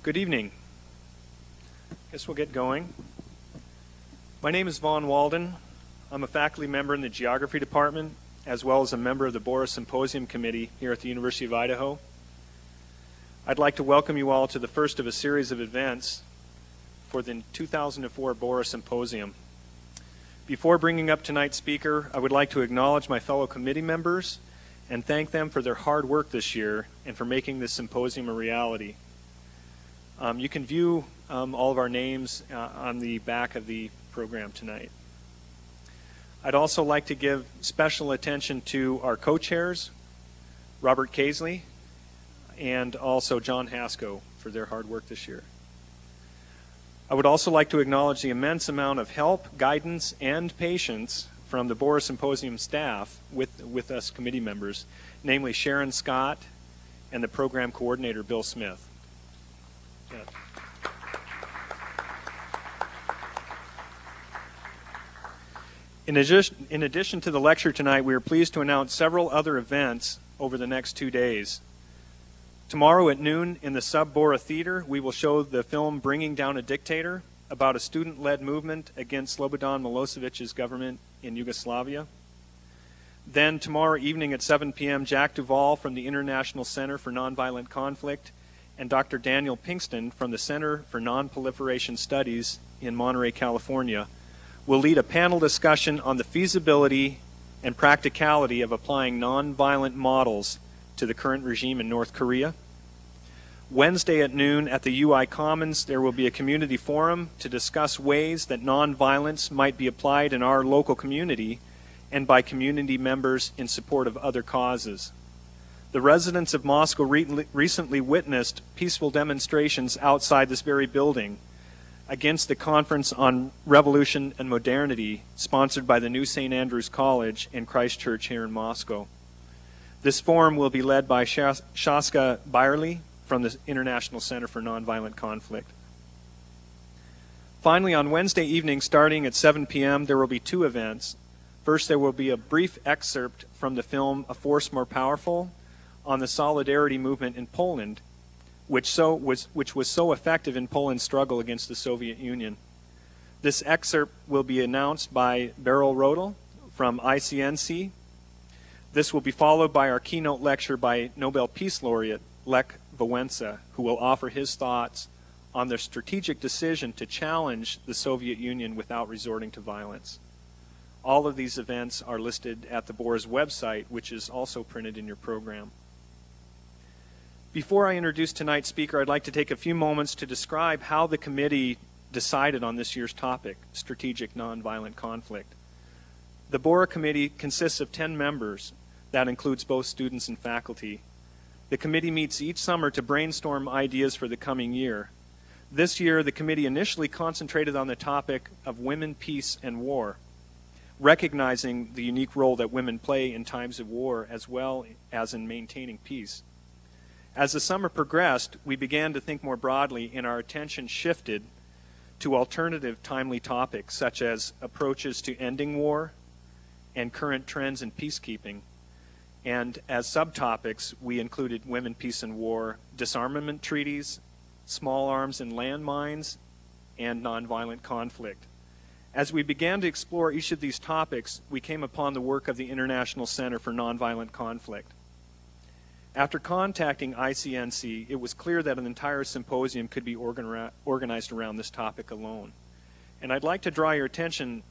Good evening. Guess we'll get going. My name is Vaughn Walden. I'm a faculty member in the Geography Department, as well as a member of the Borah Symposium Committee here at the University of Idaho. I'd like to welcome you all to the first of a series of events for the 2004 Borah Symposium. Before bringing up tonight's speaker, I would like to acknowledge my fellow committee members and thank them for their hard work this year and for making this symposium a reality. You can view all of our names on the back of the program tonight. I'd also like to give special attention to our co-chairs, Robert Casely and also John Hasko, for their hard work this year. I would also like to acknowledge the immense amount of help, guidance, and patience from the Borah Symposium staff with us committee members, namely Sharon Scott and the program coordinator, Bill Smith. Yeah. In addition to the lecture tonight, we are pleased to announce several other events over the next 2 days. Tomorrow at noon in the Sub-Borah Theater, we will show the film Bringing Down a Dictator, about a student-led movement against Slobodan Milosevic's government in Yugoslavia. Then tomorrow evening at 7 p.m., Jack Duvall from the International Center for Nonviolent Conflict and Dr. Daniel Pinkston from the Center for Nonproliferation Studies in Monterey, California, will lead a panel discussion on the feasibility and practicality of applying nonviolent models to the current regime in North Korea. Wednesday at noon at the UI Commons, there will be a community forum to discuss ways that nonviolence might be applied in our local community and by community members in support of other causes. The residents of Moscow recently witnessed peaceful demonstrations outside this very building against the Conference on Revolution and Modernity, sponsored by the New St. Andrews College and Christ Church here in Moscow. This forum will be led by Shaska Byerly from the International Center for Nonviolent Conflict. Finally, on Wednesday evening, starting at 7 p.m., there will be two events. First, there will be a brief excerpt from the film A Force More Powerful on the Solidarity movement in Poland, which was so effective in Poland's struggle against the Soviet Union. This excerpt will be announced by Beryl Rodel from ICNC. This will be followed by our keynote lecture by Nobel Peace Laureate Lech Wałęsa, who will offer his thoughts on their strategic decision to challenge the Soviet Union without resorting to violence. All of these events are listed at the Borah's website, which is also printed in your program. Before I introduce tonight's speaker, I'd like to take a few moments to describe how the committee decided on this year's topic, strategic nonviolent conflict. The Borah Committee consists of 10 members. That includes both students and faculty. The committee meets each summer to brainstorm ideas for the coming year. This year, the committee initially concentrated on the topic of women, peace, and war, recognizing the unique role that women play in times of war as well as in maintaining peace. As the summer progressed, we began to think more broadly, and our attention shifted to alternative timely topics such as approaches to ending war and current trends in peacekeeping. And as subtopics, we included women, peace, and war, disarmament treaties, small arms and landmines, and nonviolent conflict. As we began to explore each of these topics, we came upon the work of the International Center for Nonviolent Conflict. After contacting ICNC, it was clear that an entire symposium could be organized around this topic alone. And I'd like to draw your attention,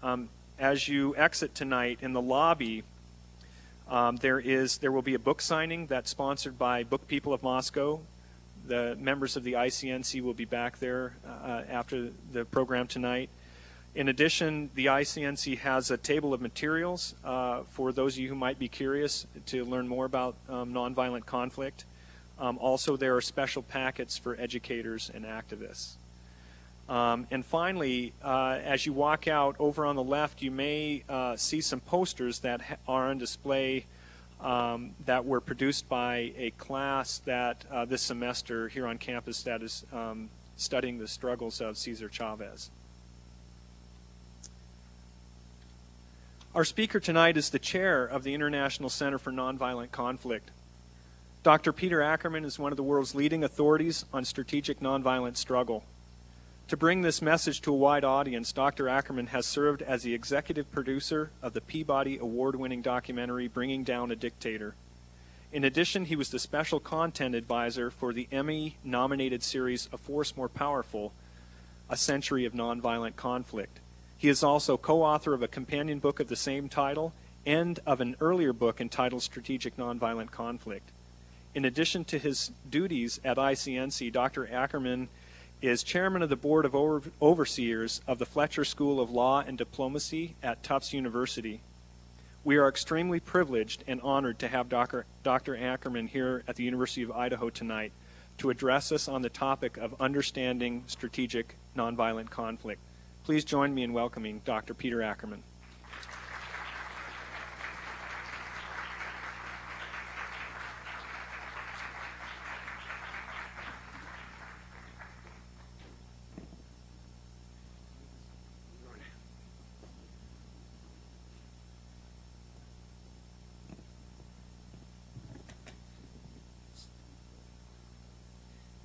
as you exit tonight in the lobby, there will be a book signing that's sponsored by Book People of Moscow. The members of the ICNC will be back there after the program tonight. In addition, the ICNC has a table of materials for those of you who might be curious to learn more about nonviolent conflict. Also, there are special packets for educators and activists. And finally, as you walk out over on the left, you may see some posters that are on display that were produced by a class that this semester here on campus that is studying the struggles of Cesar Chavez. Our speaker tonight is the chair of the International Center for Nonviolent Conflict. Dr. Peter Ackerman is one of the world's leading authorities on strategic nonviolent struggle. To bring this message to a wide audience, Dr. Ackerman has served as the executive producer of the Peabody Award-winning documentary Bringing Down a Dictator. In addition, he was the special content advisor for the Emmy-nominated series A Force More Powerful, A Century of Nonviolent Conflict. He is also co-author of a companion book of the same title and of an earlier book entitled Strategic Nonviolent Conflict. In addition to his duties at ICNC, Dr. Ackerman is chairman of the board of overseers of the Fletcher School of Law and Diplomacy at Tufts University. We are extremely privileged and honored to have Dr. Ackerman here at the University of Idaho tonight to address us on the topic of understanding strategic nonviolent conflict. Please join me in welcoming Dr. Peter Ackerman.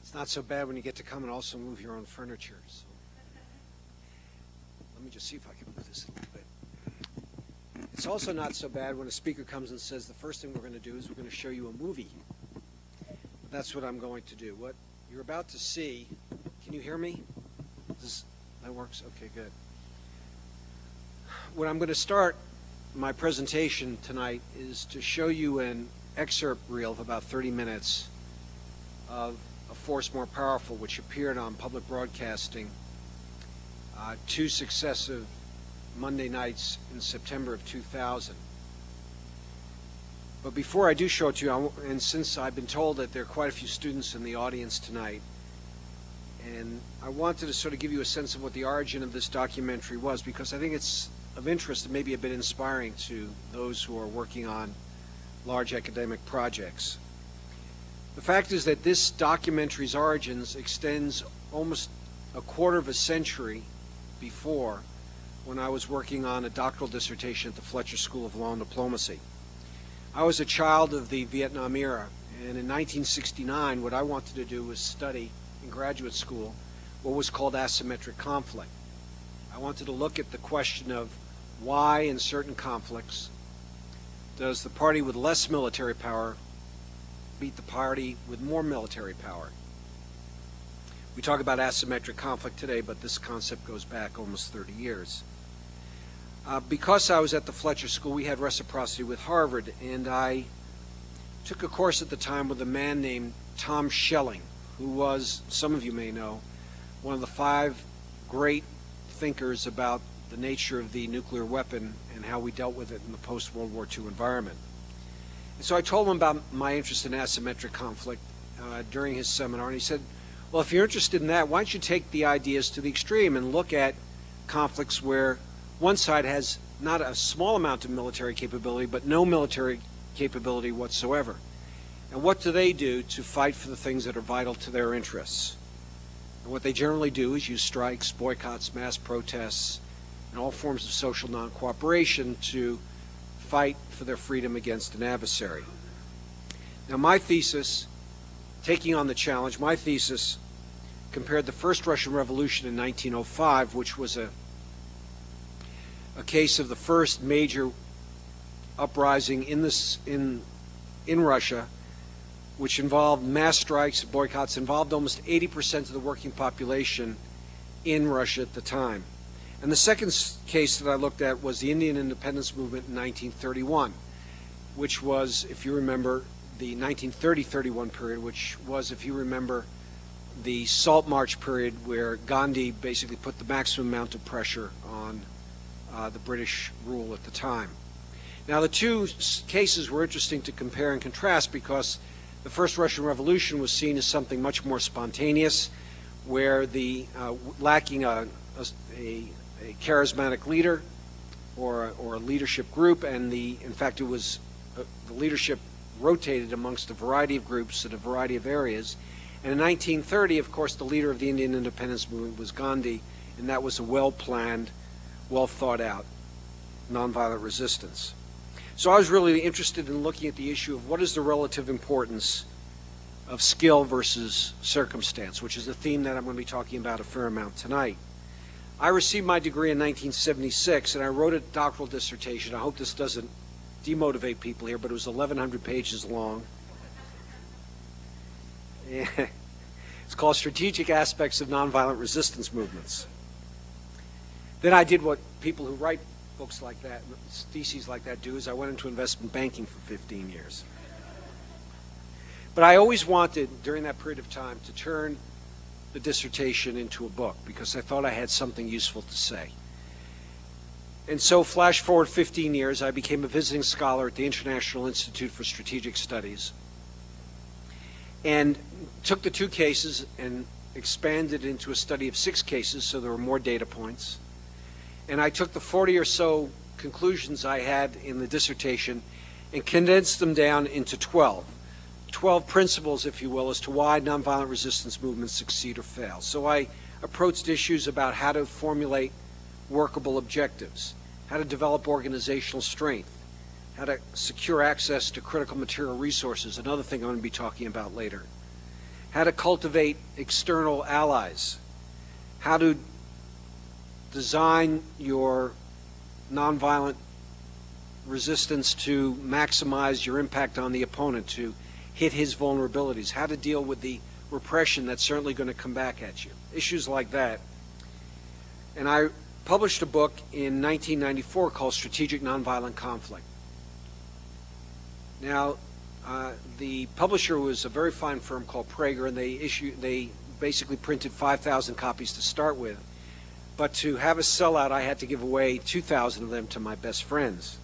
It's not so bad when you get to come and also move your own furniture. So. Let me just see if I can move this a little bit. It's also not so bad when a speaker comes and says the first thing we're going to do is we're going to show you a movie. That's what I'm going to do. What you're about to see, can you hear me? That works? Okay, good. What I'm going to start my presentation tonight is to show you an excerpt reel of about 30 minutes of A Force More Powerful, which appeared on public broadcasting 2 successive Monday nights in September of 2000. But before I do show it to you, and since I've been told that there are quite a few students in the audience tonight, and I wanted to sort of give you a sense of what the origin of this documentary was, because I think it's of interest and maybe a bit inspiring to those who are working on large academic projects. The fact is that this documentary's origins extends almost a quarter of a century before, when I was working on a doctoral dissertation at the Fletcher School of Law and Diplomacy. I was a child of the Vietnam era, and in 1969 what I wanted to do was study in graduate school what was called asymmetric conflict. I wanted to look at the question of why in certain conflicts does the party with less military power beat the party with more military power. We talk about asymmetric conflict today, but this concept goes back almost 30 years. Because I was at the Fletcher School, we had reciprocity with Harvard, and I took a course at the time with a man named Tom Schelling, who was, some of you may know, one of the 5 great thinkers about the nature of the nuclear weapon and how we dealt with it in the post-World War II environment. And so I told him about my interest in asymmetric conflict during his seminar, and he said, well, if you're interested in that, why don't you take the ideas to the extreme and look at conflicts where one side has not a small amount of military capability, but no military capability whatsoever. And what do they do to fight for the things that are vital to their interests? And what they generally do is use strikes, boycotts, mass protests, and all forms of social non-cooperation to fight for their freedom against an adversary. Now my thesis, taking on the challenge, my thesis compared the first Russian Revolution in 1905, which was a case of the first major uprising in Russia, which involved mass strikes and boycotts, involved almost 80% of the working population in Russia at the time. And the second case that I looked at was the Indian independence movement in 1931, which was, if you remember, the 1930-31 period, which was, if you remember, the Salt March period where Gandhi basically put the maximum amount of pressure on the British rule at the time. Now the two cases were interesting to compare and contrast because the first Russian Revolution was seen as something much more spontaneous, where the lacking a charismatic leader or a leadership group, and in fact it was the leadership rotated amongst a variety of groups in a variety of areas. And in 1930, of course, the leader of the Indian independence movement was Gandhi, and that was a well-planned, well-thought-out nonviolent resistance. So I was really interested in looking at the issue of what is the relative importance of skill versus circumstance, which is a theme that I'm going to be talking about a fair amount tonight. I received my degree in 1976, and I wrote a doctoral dissertation. I hope this doesn't demotivate people here, but it was 1,100 pages long. It's called Strategic Aspects of Nonviolent Resistance Movements. Then I did what people who write books like that, theses like that do, is I went into investment banking for 15 years. But I always wanted, during that period of time, to turn the dissertation into a book because I thought I had something useful to say. And so flash forward 15 years, I became a visiting scholar at the International Institute for Strategic Studies and took the 2 cases and expanded into a study of 6 cases, so there were more data points. And I took the 40 or so conclusions I had in the dissertation and condensed them down into 12 principles, if you will, as to why nonviolent resistance movements succeed or fail. So I approached issues about how to formulate workable objectives, how to develop organizational strength, how to secure access to critical material resources, another thing I'm going to be talking about later, how to cultivate external allies, how to design your nonviolent resistance to maximize your impact on the opponent, to hit his vulnerabilities, how to deal with the repression that's certainly going to come back at you, issues like that. And I published a book in 1994 called Strategic Nonviolent Conflict. Now, the publisher was a very fine firm called Prager, and they basically printed 5,000 copies to start with. But to have a sellout, I had to give away 2,000 of them to my best friends.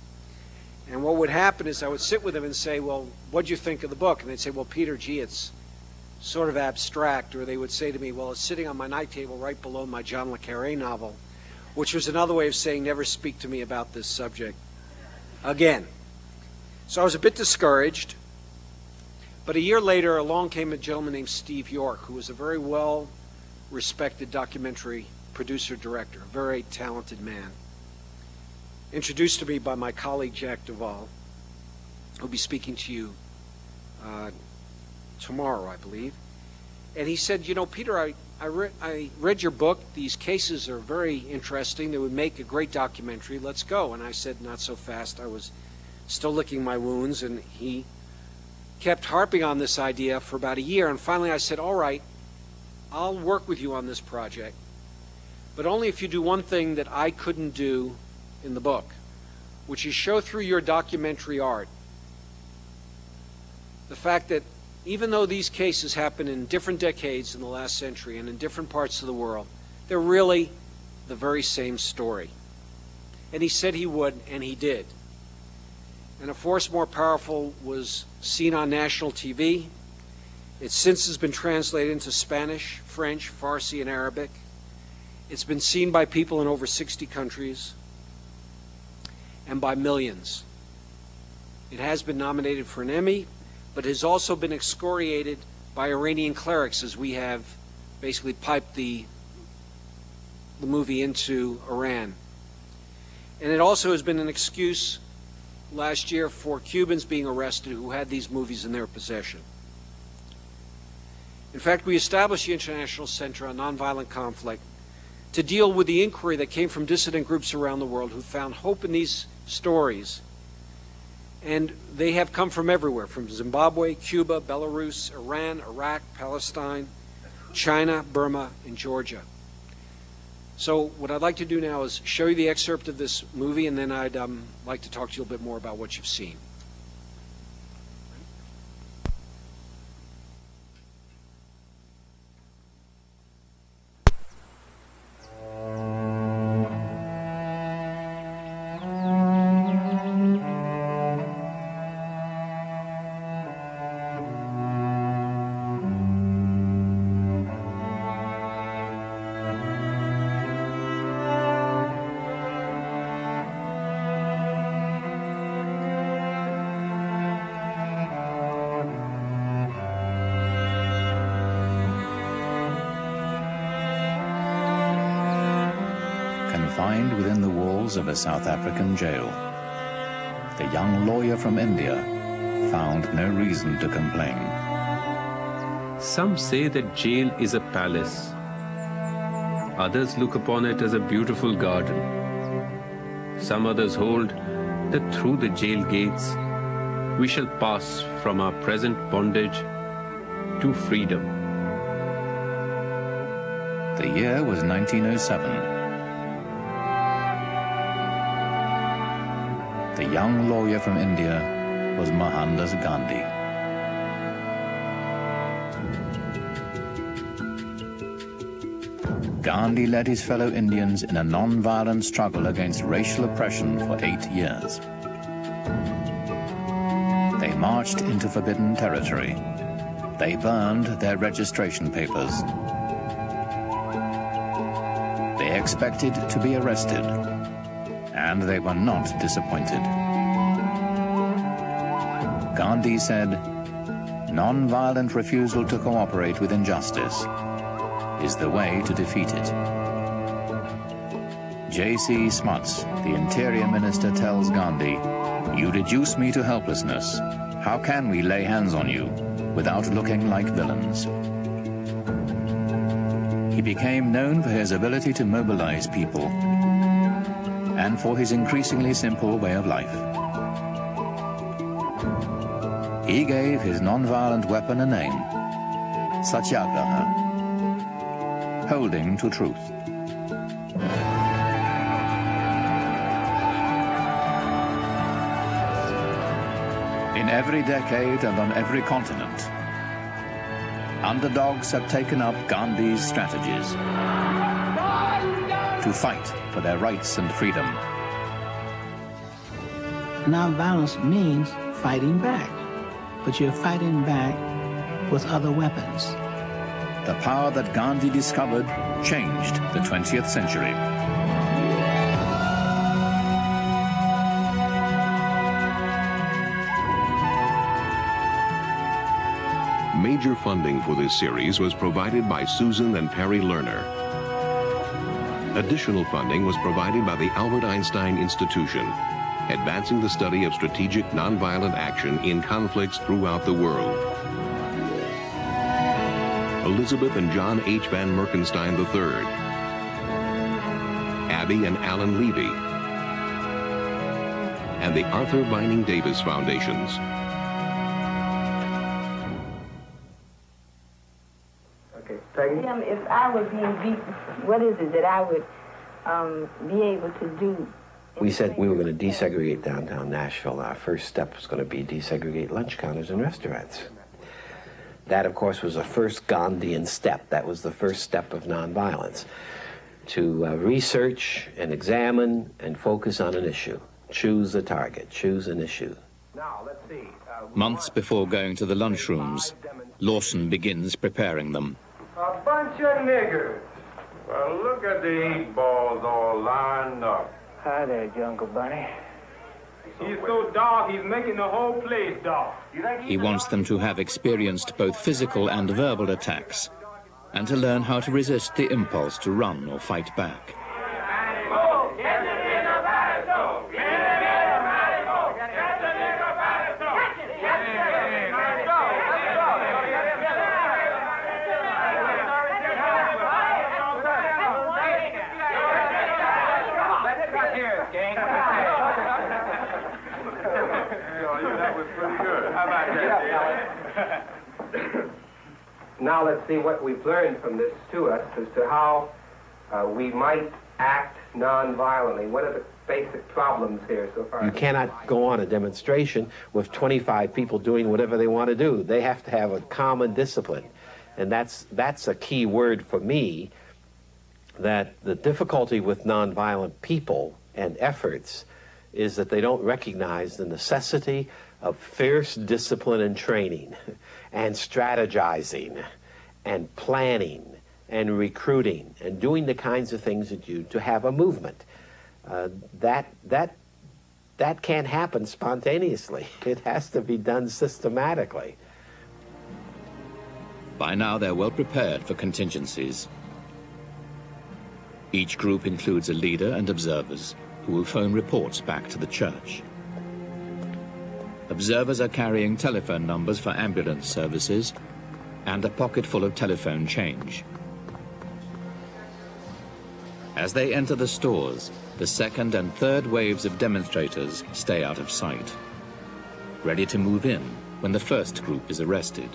And what would happen is I would sit with them and say, well, what'd you think of the book? And they'd say, well, Peter, gee, it's sort of abstract. Or they would say to me, well, it's sitting on my night table right below my John le Carré novel, which was another way of saying never speak to me about this subject again. So I was a bit discouraged. But a year later, along came a gentleman named Steve York, who was a very well-respected documentary producer-director, a very talented man, introduced to me by my colleague Jack Duvall, who'll be speaking to you tomorrow, I believe. And he said, you know, Peter, I read your book. These cases are very interesting. They would make a great documentary. Let's go. And I said, not so fast. I was still licking my wounds, and he kept harping on this idea for about a year. And finally I said, all right, I'll work with you on this project, but only if you do one thing that I couldn't do in the book, which is show through your documentary art the fact that even though these cases happen in different decades in the last century and in different parts of the world, they're really the very same story. And he said he would, and he did. And A Force More Powerful was seen on national TV. It since has been translated into Spanish, French, Farsi, and Arabic. It's been seen by people in over 60 countries and by millions. It has been nominated for an Emmy, but has also been excoriated by Iranian clerics as we have basically piped the movie into Iran. And it also has been an excuse last year for Cubans being arrested who had these movies in their possession. In fact, we established the International Center on Nonviolent Conflict to deal with the inquiry that came from dissident groups around the world who found hope in these stories. And they have come from everywhere, from Zimbabwe, Cuba, Belarus, Iran, Iraq, Palestine, China, Burma, and Georgia. So what I'd like to do now is show you the excerpt of this movie, and then I'd like to talk to you a little bit more about what you've seen. Confined within the walls of a South African jail, the young lawyer from India found no reason to complain. Some say that jail is a palace. Others look upon it as a beautiful garden. Some others hold that through the jail gates we shall pass from our present bondage to freedom. The year was 1907. The young lawyer from India was Mohandas Gandhi. Gandhi led his fellow Indians in a non-violent struggle against racial oppression for 8 years. They marched into forbidden territory. They burned their registration papers. They expected to be arrested, and they were not disappointed. Gandhi said, "Non-violent refusal to cooperate with injustice is the way to defeat it." J.C. Smuts, the Interior Minister, tells Gandhi, "You reduce me to helplessness. How can we lay hands on you without looking like villains?" He became known for his ability to mobilize people and for his increasingly simple way of life. He gave his non-violent weapon a name, Satyagraha, holding to truth. In every decade and on every continent, underdogs have taken up Gandhi's strategies to fight for their rights and freedom. Nonviolence means fighting back, but you're fighting back with other weapons. The power that Gandhi discovered changed the 20th century. Major funding for this series was provided by Susan and Perry Lerner. Additional funding was provided by the Albert Einstein Institution, advancing the study of strategic nonviolent action in conflicts throughout the world. Elizabeth and John H. Van Merkenstein III, Abby and Alan Levy, and the Arthur Vining Davis Foundations. If I were being beaten, what is it that I would be able to do? We said we were going to desegregate downtown Nashville. Our first step was going to be desegregate lunch counters and restaurants. That, of course, was the first Gandhian step. That was the first step of nonviolence, to research and examine and focus on an issue. Choose a target, choose an issue. Now, let's see. Months before going to the lunchrooms, Lawson begins preparing them. A bunch of niggers. Well, look at the 8 balls all lined up. Hi there, Jungle Bunny. He's so dark, he's making the whole place dark. He wants them to have experienced both physical and verbal attacks, and to learn how to resist the impulse to run or fight back. Now let's see what we've learned from this to us as to how we might act non-violently. What are the basic problems here so far? You cannot go on a demonstration with 25 people doing whatever they want to do. They have to have a common discipline. And that's a key word for me, that the difficulty with nonviolent people and efforts is that they don't recognize the necessity of fierce discipline and training and strategizing and planning and recruiting and doing the kinds of things that you to have a movement. That can't happen spontaneously. It has to be done systematically. By now they're well prepared for contingencies. Each group includes a leader and observers who will phone reports back to the church. Observers are carrying telephone numbers for ambulance services and a pocket full of telephone change. As they enter the stores, the second and third waves of demonstrators stay out of sight, ready to move in when the first group is arrested.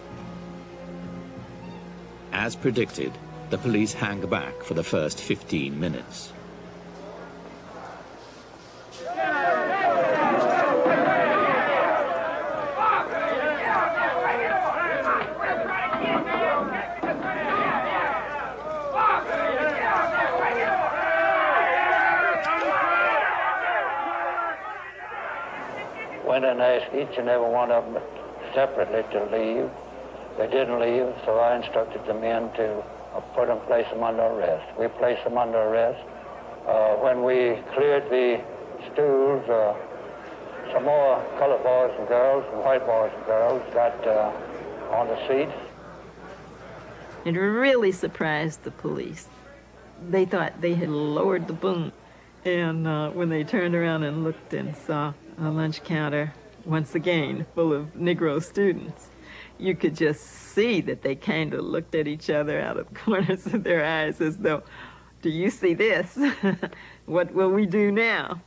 As predicted, the police hang back for the first 15 minutes. Went and asked each and every one of them separately to leave. They didn't leave, so I instructed the men to place them under arrest. We placed them under arrest. When we cleared the stools, some more colored boys and girls and white boys and girls got on the seats. It really surprised the police. They thought they had lowered the boom. And when they turned around and looked and saw a lunch counter, once again, full of Negro students, you could just see that they kind of looked at each other out of the corners of their eyes as though, do you see this? What will we do now?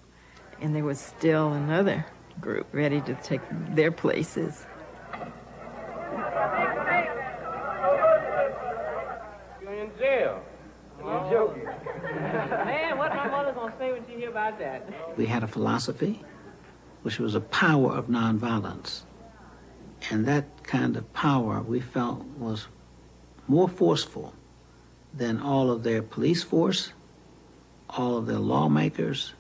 And there was still another group ready to take their places. You're in jail. You're joking. Man, what my mother's gonna say when she hear about that? We had a philosophy, which was a power of nonviolence. And that kind of power we felt was more forceful than all of their police force, all of their lawmakers,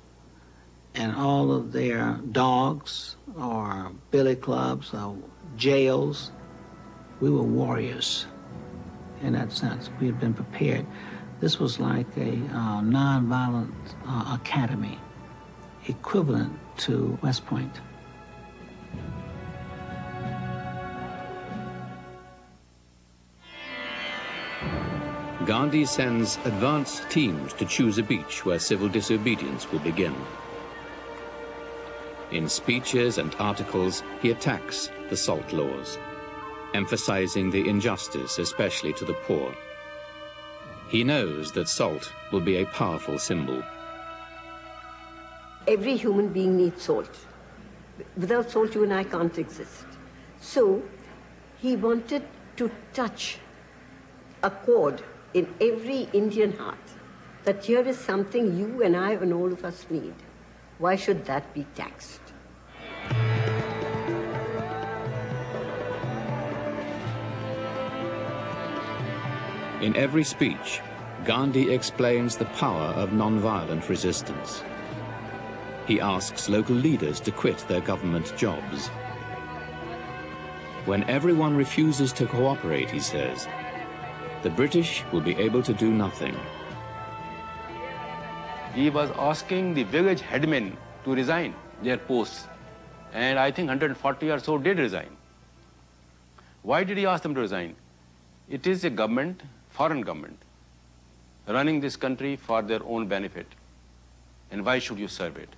and all of their dogs or billy clubs or jails. We were warriors in that sense. We had been prepared. This was like a nonviolent academy, equivalent to West Point. Gandhi sends advanced teams to choose a beach where civil disobedience will begin. In speeches and articles, he attacks the salt laws, emphasizing the injustice, especially to the poor. He knows that salt will be a powerful symbol. Every human being needs salt. Without salt, you and I can't exist. So he wanted to touch a chord in every Indian heart, that here is something you and I and all of us need. Why should that be taxed? In every speech, Gandhi explains the power of nonviolent resistance. He asks local leaders to quit their government jobs. When everyone refuses to cooperate, he says, the British will be able to do nothing. He was asking the village headmen to resign their posts, and I think 140 or so did resign. Why did he ask them to resign? It is a government, foreign government, running this country for their own benefit, and why should you serve it?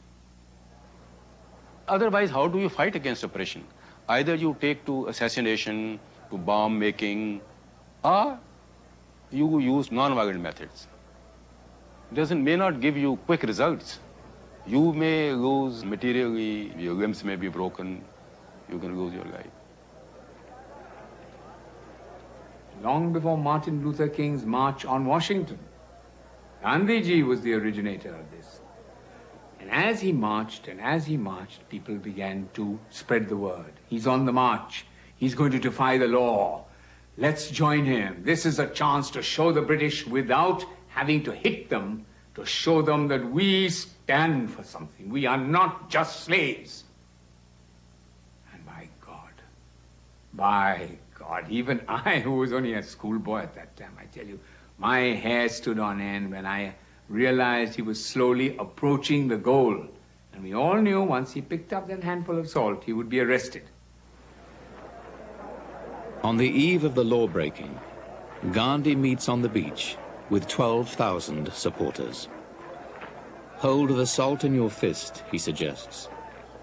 Otherwise, how do you fight against oppression? Either you take to assassination, to bomb making, or you use non-violent methods. May not give you quick results. You may lose materially, your limbs may be broken, you can lose your life. Long before Martin Luther King's March on Washington, Gandhiji was the originator of this. And as he marched, people began to spread the word. He's on the march. He's going to defy the law. Let's join him. This is a chance to show the British, without having to hit them, to show them that we stand for something. We are not just slaves. And by God, even I, who was only a schoolboy at that time, I tell you, my hair stood on end when I realized he was slowly approaching the goal. And we all knew once he picked up that handful of salt, he would be arrested. On the eve of the law-breaking, Gandhi meets on the beach with 12,000 supporters. Hold the salt in your fist, he suggests,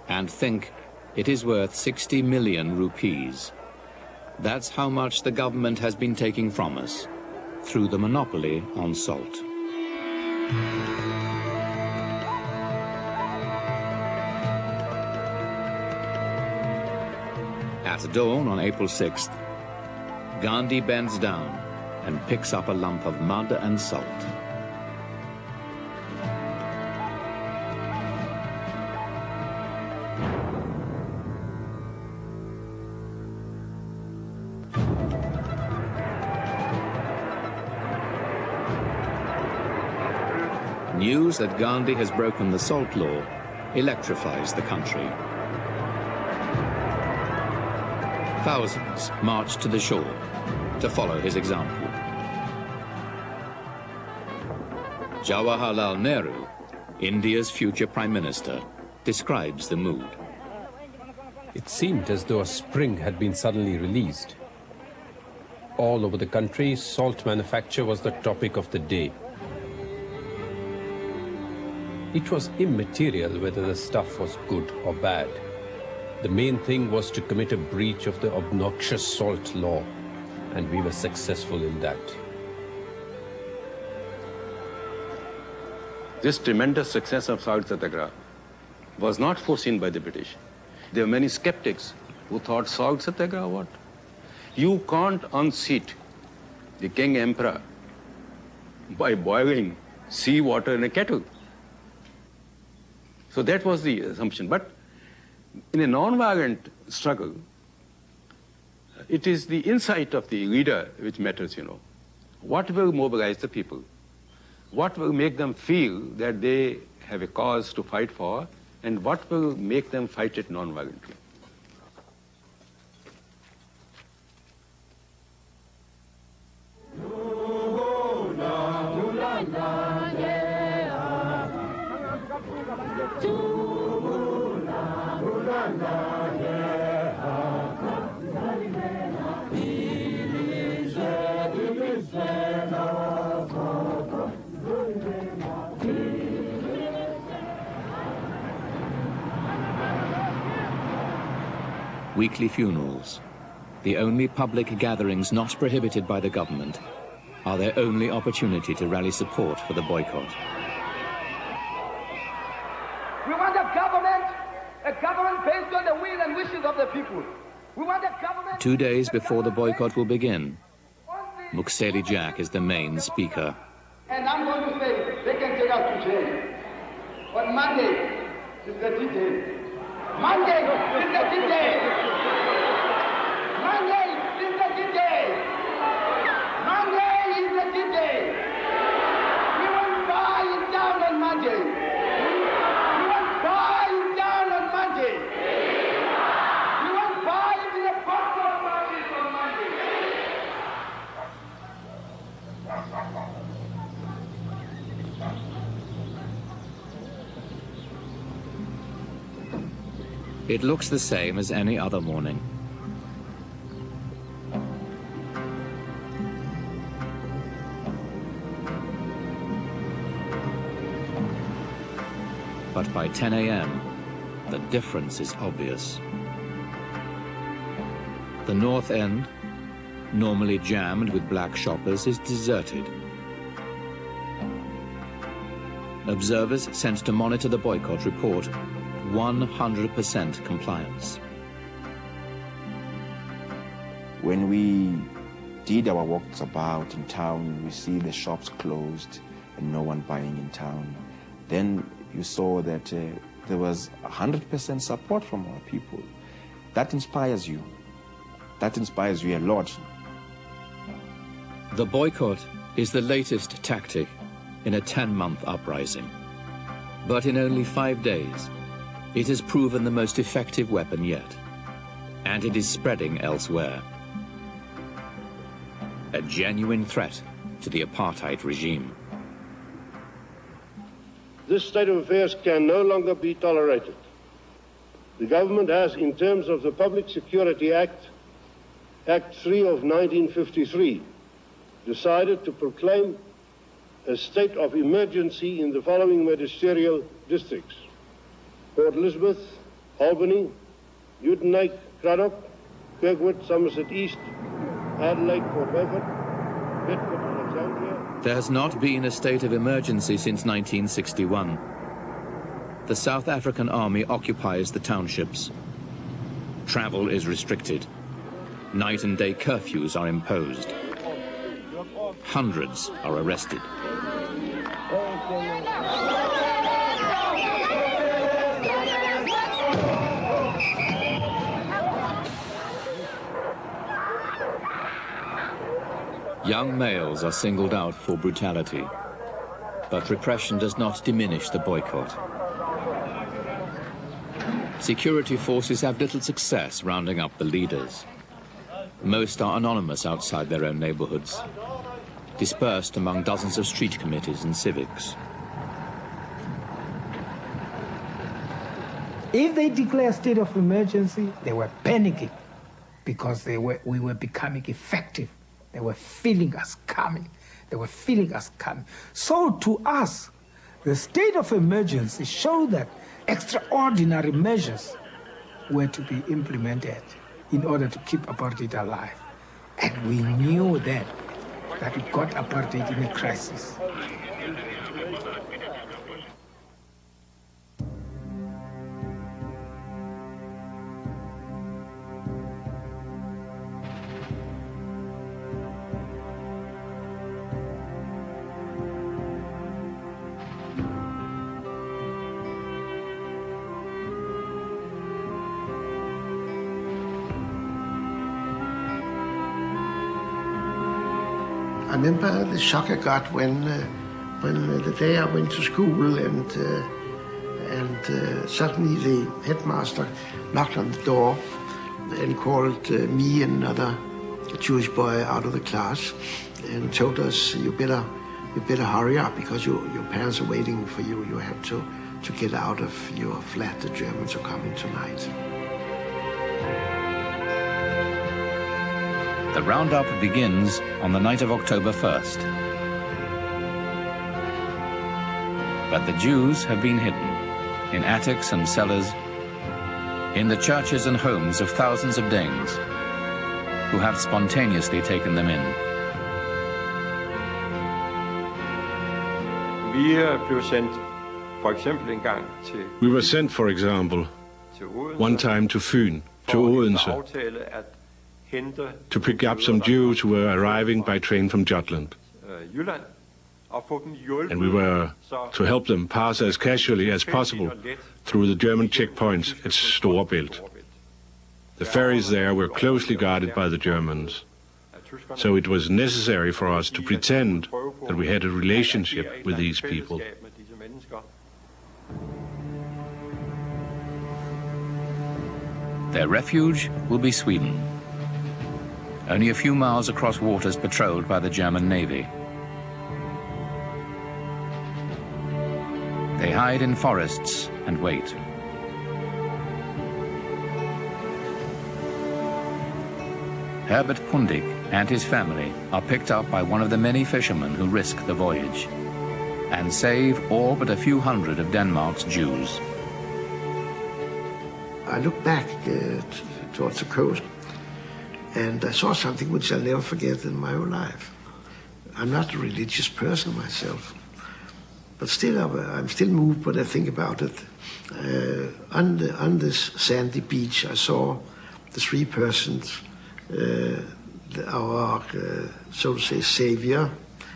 and think It is worth 60 million rupees. That's how much the government has been taking from us through the monopoly on salt. At dawn on April 6th, Gandhi bends down and picks up a lump of mud and salt. News that Gandhi has broken the salt law electrifies the country. Thousands march to the shore to follow his example. Jawaharlal Nehru, India's future Prime Minister, describes the mood. It seemed as though a spring had been suddenly released. All over the country, salt manufacture was the topic of the day. It was immaterial whether the stuff was good or bad. The main thing was to commit a breach of the obnoxious salt law, and we were successful in that. This tremendous success of salt satyagraha was not foreseen by the British. There were many skeptics who thought salt satyagraha what? You can't unseat the king emperor by boiling sea water in a kettle. So that was the assumption. But in a non-violent struggle, it is the insight of the leader which matters, you know. What will mobilize the people? What will make them feel that they have a cause to fight for, and what will make them fight it non-violently? Weekly funerals, the only public gatherings not prohibited by the government, are their only opportunity to rally support for the boycott. We want a government based on the will and wishes of the people. We want a government... 2 days before the boycott will begin, Mukseli Jack is the main speaker. And I'm going to say, they can take us to jail. On Monday is the D-Day. Monday is the D-Day. Monday is the D-Day. Monday is the D-Day. We will buy it down on Monday. We will buy it down on Monday. We will buy it in a box of marches on Monday. It looks the same as any other morning. But by 10 a.m., the difference is obvious. The north end, normally jammed with black shoppers, is deserted. Observers sent to monitor the boycott report 100% compliance. When we did our walks about in town, we see the shops closed and no one buying in town. Then you saw that there was 100% support from our people. That inspires you. That inspires you a lot. The boycott is the latest tactic in a 10-month uprising. But in only 5 days, it has proven the most effective weapon yet, and it is spreading elsewhere. A genuine threat to the apartheid regime. This state of affairs can no longer be tolerated. The government has, in terms of the Public Security Act, Act 3 of 1953, decided to proclaim a state of emergency in the following magisterial districts: Port Elizabeth, Albany, Utenake, Craddock, Kirkwood, Somerset East, Adelaide, Port Beaufort, Bedford, Alexandria. There has not been a state of emergency since 1961. The South African Army occupies the townships. Travel is restricted. Night and day curfews are imposed. Hundreds are arrested. Young males are singled out for brutality, but repression does not diminish the boycott. Security forces have little success rounding up the leaders. Most are anonymous outside their own neighborhoods, dispersed among dozens of street committees and civics. If they declare a state of emergency, they were panicking because we were becoming effective. They were feeling us coming. They were feeling us coming. So to us, the state of emergency showed that extraordinary measures were to be implemented in order to keep apartheid alive. And we knew then that we got apartheid in a crisis. I remember the shock I got when the day I went to school and suddenly the headmaster knocked on the door and called me and another Jewish boy out of the class and told us, you better hurry up because your parents are waiting for you. You have to get out of your flat. The Germans are coming tonight. The roundup begins on the night of October 1st. But the Jews have been hidden in attics and cellars, in the churches and homes of thousands of Danes who have spontaneously taken them in. We were sent, for example, one time to Fyn, to Odense, to pick up some Jews who were arriving by train from Jutland. And we were to help them pass as casually as possible through the German checkpoints at Storebælt. The ferries there were closely guarded by the Germans, so it was necessary for us to pretend that we had a relationship with these people. Their refuge will be Sweden, only a few miles across waters patrolled by the German Navy. They hide in forests and wait. Herbert Pundik and his family are picked up by one of the many fishermen who risk the voyage and save all but a few hundred of Denmark's Jews. I looked back towards the coast and I saw something which I'll never forget in my whole life. I'm not a religious person myself, but still I'm still moved when I think about it. On this sandy beach, I saw the three persons, our, so to say, savior,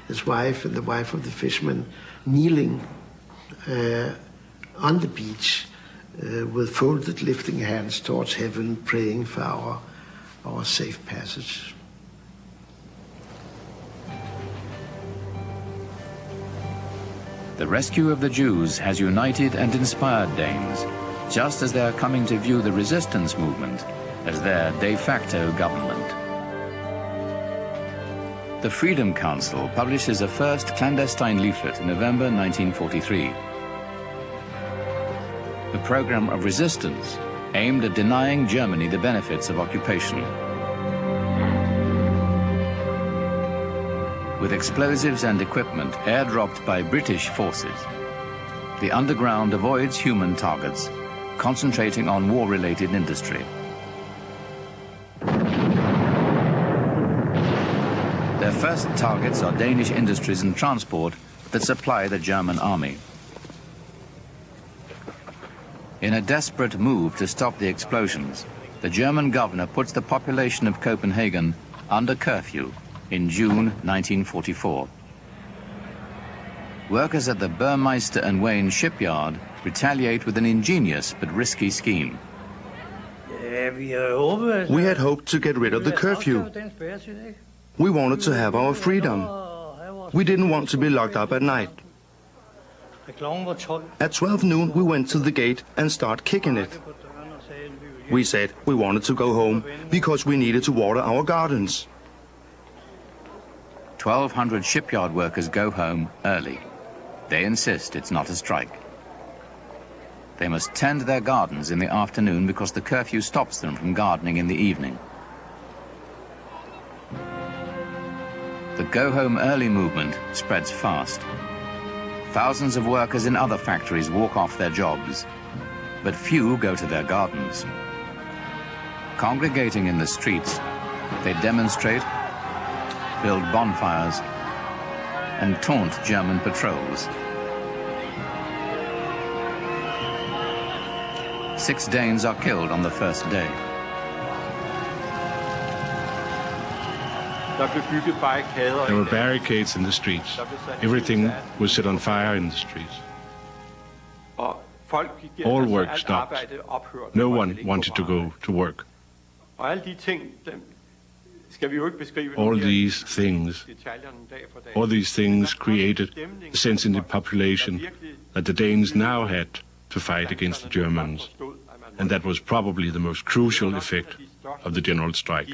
his wife, and the wife of the fisherman, kneeling on the beach with folded, lifting hands towards heaven, praying for our safe passage. The rescue of the Jews has united and inspired Danes, just as they are coming to view the resistance movement as their de facto government. The Freedom Council publishes a first clandestine leaflet in November 1943. The program of resistance aimed at denying Germany the benefits of occupation. With explosives and equipment airdropped by British forces, the underground avoids human targets, concentrating on war-related industry. Their first targets are Danish industries and transport that supply the German army. In a desperate move to stop the explosions, the German governor puts the population of Copenhagen under curfew in June 1944. Workers at the Burmeister and Wayne shipyard retaliate with an ingenious but risky scheme. We had hoped to get rid of the curfew. We wanted to have our freedom. We didn't want to be locked up at night. At 12 noon, we went to the gate and started kicking it. We said we wanted to go home because we needed to water our gardens. 1,200 shipyard workers go home early. They insist it's not a strike. They must tend their gardens in the afternoon because the curfew stops them from gardening in the evening. The go-home early movement spreads fast. Thousands of workers in other factories walk off their jobs, but few go to their gardens. Congregating in the streets, they demonstrate, build bonfires, and taunt German patrols. 6 Danes are killed on the first day. There were barricades in the streets. Everything was set on fire in the streets. All work stopped. No one wanted to go to work. All these things created a sense in the population that the Danes now had to fight against the Germans. And that was probably the most crucial effect of the general strike.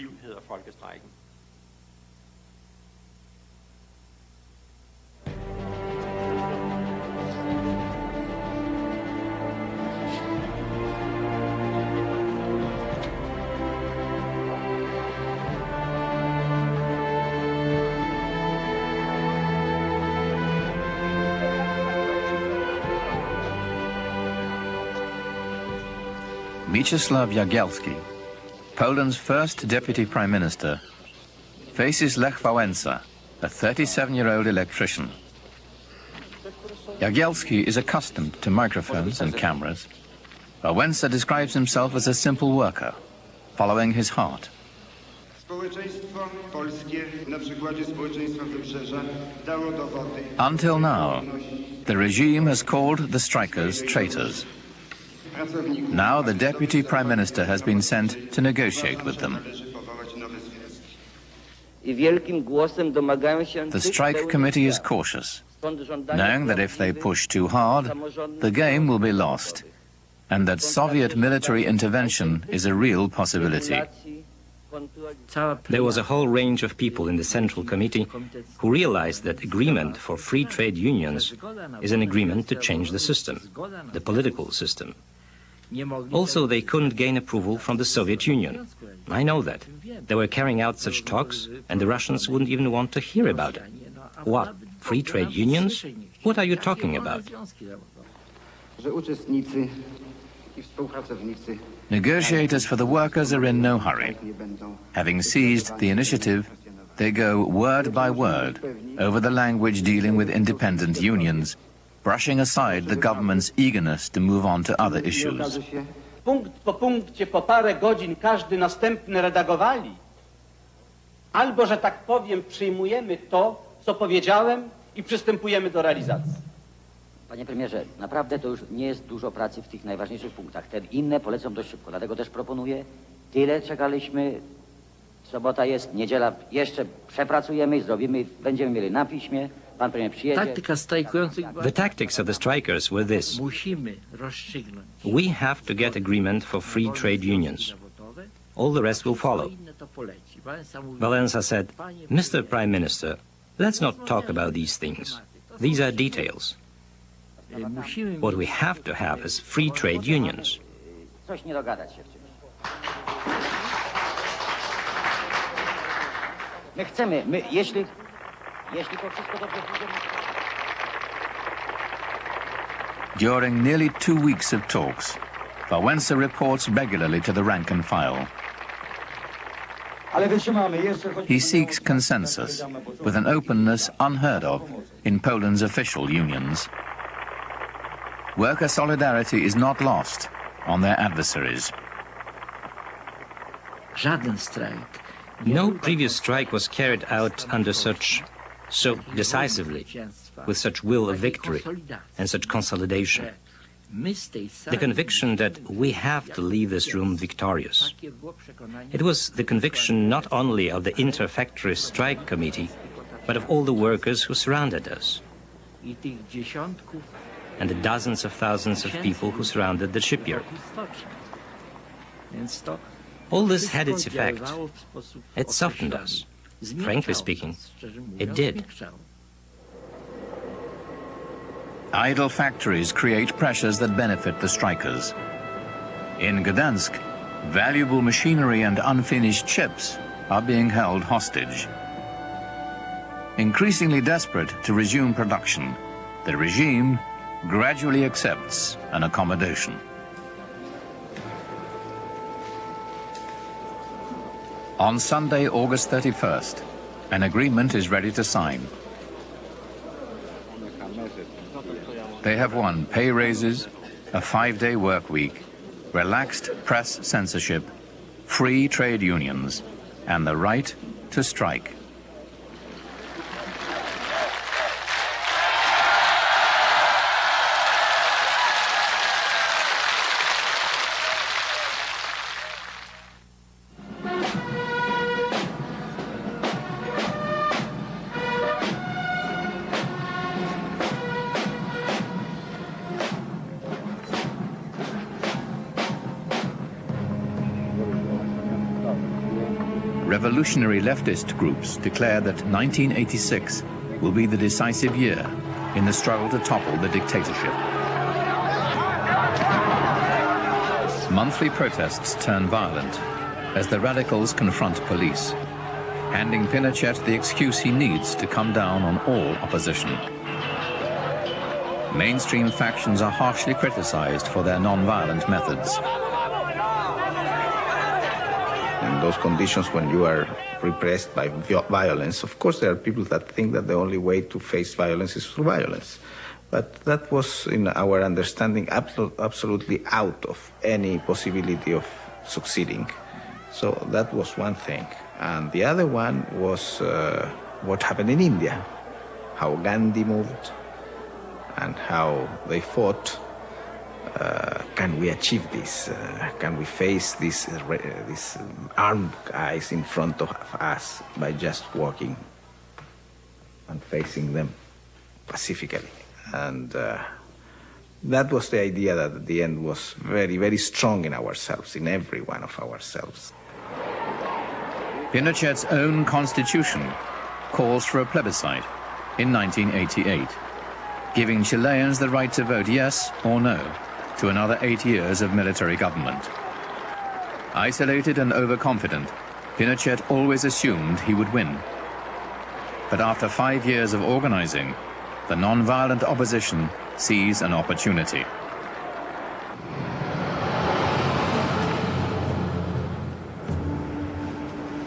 Mieczysław Jagielski, Poland's first deputy prime minister, faces Lech Wałęsa, a 37-year-old electrician. Jagielski is accustomed to microphones and cameras. Wałęsa describes himself as a simple worker, following his heart. Until now, the regime has called the strikers traitors. Now the deputy prime minister has been sent to negotiate with them. The strike committee is cautious, knowing that if they push too hard, the game will be lost, and that Soviet military intervention is a real possibility. There was a whole range of people in the Central Committee who realized that agreement for free trade unions is an agreement to change the system, the political system. Also, they couldn't gain approval from the Soviet Union. I know that. They were carrying out such talks, and the Russians wouldn't even want to hear about it. What? Free trade unions? What are you talking about? Negotiators for the workers are in no hurry. Having seized the initiative, they go word by word over the language dealing with independent unions, brushing aside the government's eagerness to move on to other issues. Punkt po punkcie po parę godzin każdy następny redagowali. Albo, że tak powiem, przyjmujemy to, co powiedziałem i przystępujemy do realizacji. Panie premierze, naprawdę to już nie jest dużo pracy w tych najważniejszych punktach. Te inne polecą dość szybko, dlatego też proponuję, tyle czekaliśmy, sobota jest, niedziela jeszcze przepracujemy i zrobimy, będziemy mieli na piśmie. The tactics of the strikers were this. We have to get agreement for free trade unions. All the rest will follow. Wałęsa said, Mr. Prime Minister, let's not talk about these things. These are details. What we have to have is free trade unions. During nearly 2 weeks of talks, Walesa reports regularly to the rank and file. He seeks consensus with an openness unheard of in Poland's official unions. Worker solidarity is not lost on their adversaries. No previous strike was carried out under so decisively, with such will of victory and such consolidation. The conviction that we have to leave this room victorious. It was the conviction not only of the inter-factory strike committee, but of all the workers who surrounded us, and the dozens of thousands of people who surrounded the shipyard. All this had its effect. It softened us. Frankly speaking, it did. Idle factories create pressures that benefit the strikers. In Gdansk, valuable machinery and unfinished ships are being held hostage. Increasingly desperate to resume production, the regime gradually accepts an accommodation. On Sunday, August 31st, an agreement is ready to sign. They have won pay raises, a 5-day work week, relaxed press censorship, free trade unions, and the right to strike. Revolutionary leftist groups declare that 1986 will be the decisive year in the struggle to topple the dictatorship. Monthly protests turn violent as the radicals confront police, handing Pinochet the excuse he needs to come down on all opposition. Mainstream factions are harshly criticized for their non-violent methods. In those conditions, when you are repressed by violence, of course there are people that think that the only way to face violence is through violence. But that was, in our understanding, absolutely out of any possibility of succeeding. So that was one thing. And the other one was what happened in India, how Gandhi moved and how they fought. Can we achieve this? Can we face these armed guys in front of us by just walking and facing them pacifically? And that was the idea that at the end was very, very strong in ourselves, in every one of ourselves. Pinochet's own constitution calls for a plebiscite in 1988, giving Chileans the right to vote yes or no to another 8 years of military government. Isolated and overconfident, Pinochet always assumed he would win. But after 5 years of organizing, the non-violent opposition sees an opportunity.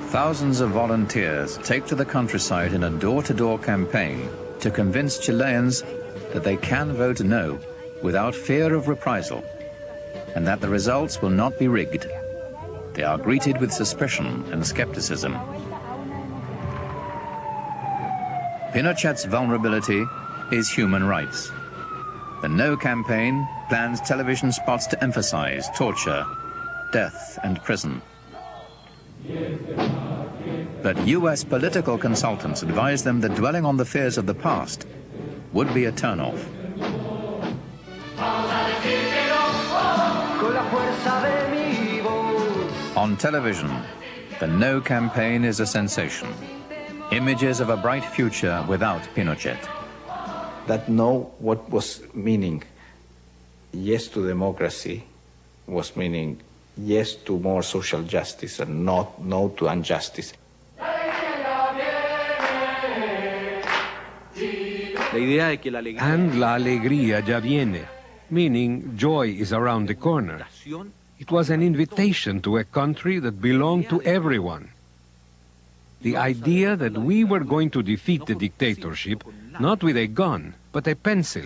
Thousands of volunteers take to the countryside in a door-to-door campaign to convince Chileans that they can vote no without fear of reprisal, and that the results will not be rigged. They are greeted with suspicion and skepticism. Pinochet's vulnerability is human rights. The No campaign plans television spots to emphasize torture, death, and prison. But US political consultants advise them that dwelling on the fears of the past would be a turnoff. On television, the No campaign is a sensation. Images of a bright future without Pinochet. That no, what was meaning yes to democracy, was meaning yes to more social justice and not no to injustice. And la alegría ya viene. meaning joy is around the corner. It was an invitation to a country that belonged to everyone. The idea that we were going to defeat the dictatorship, not with a gun, but a pencil.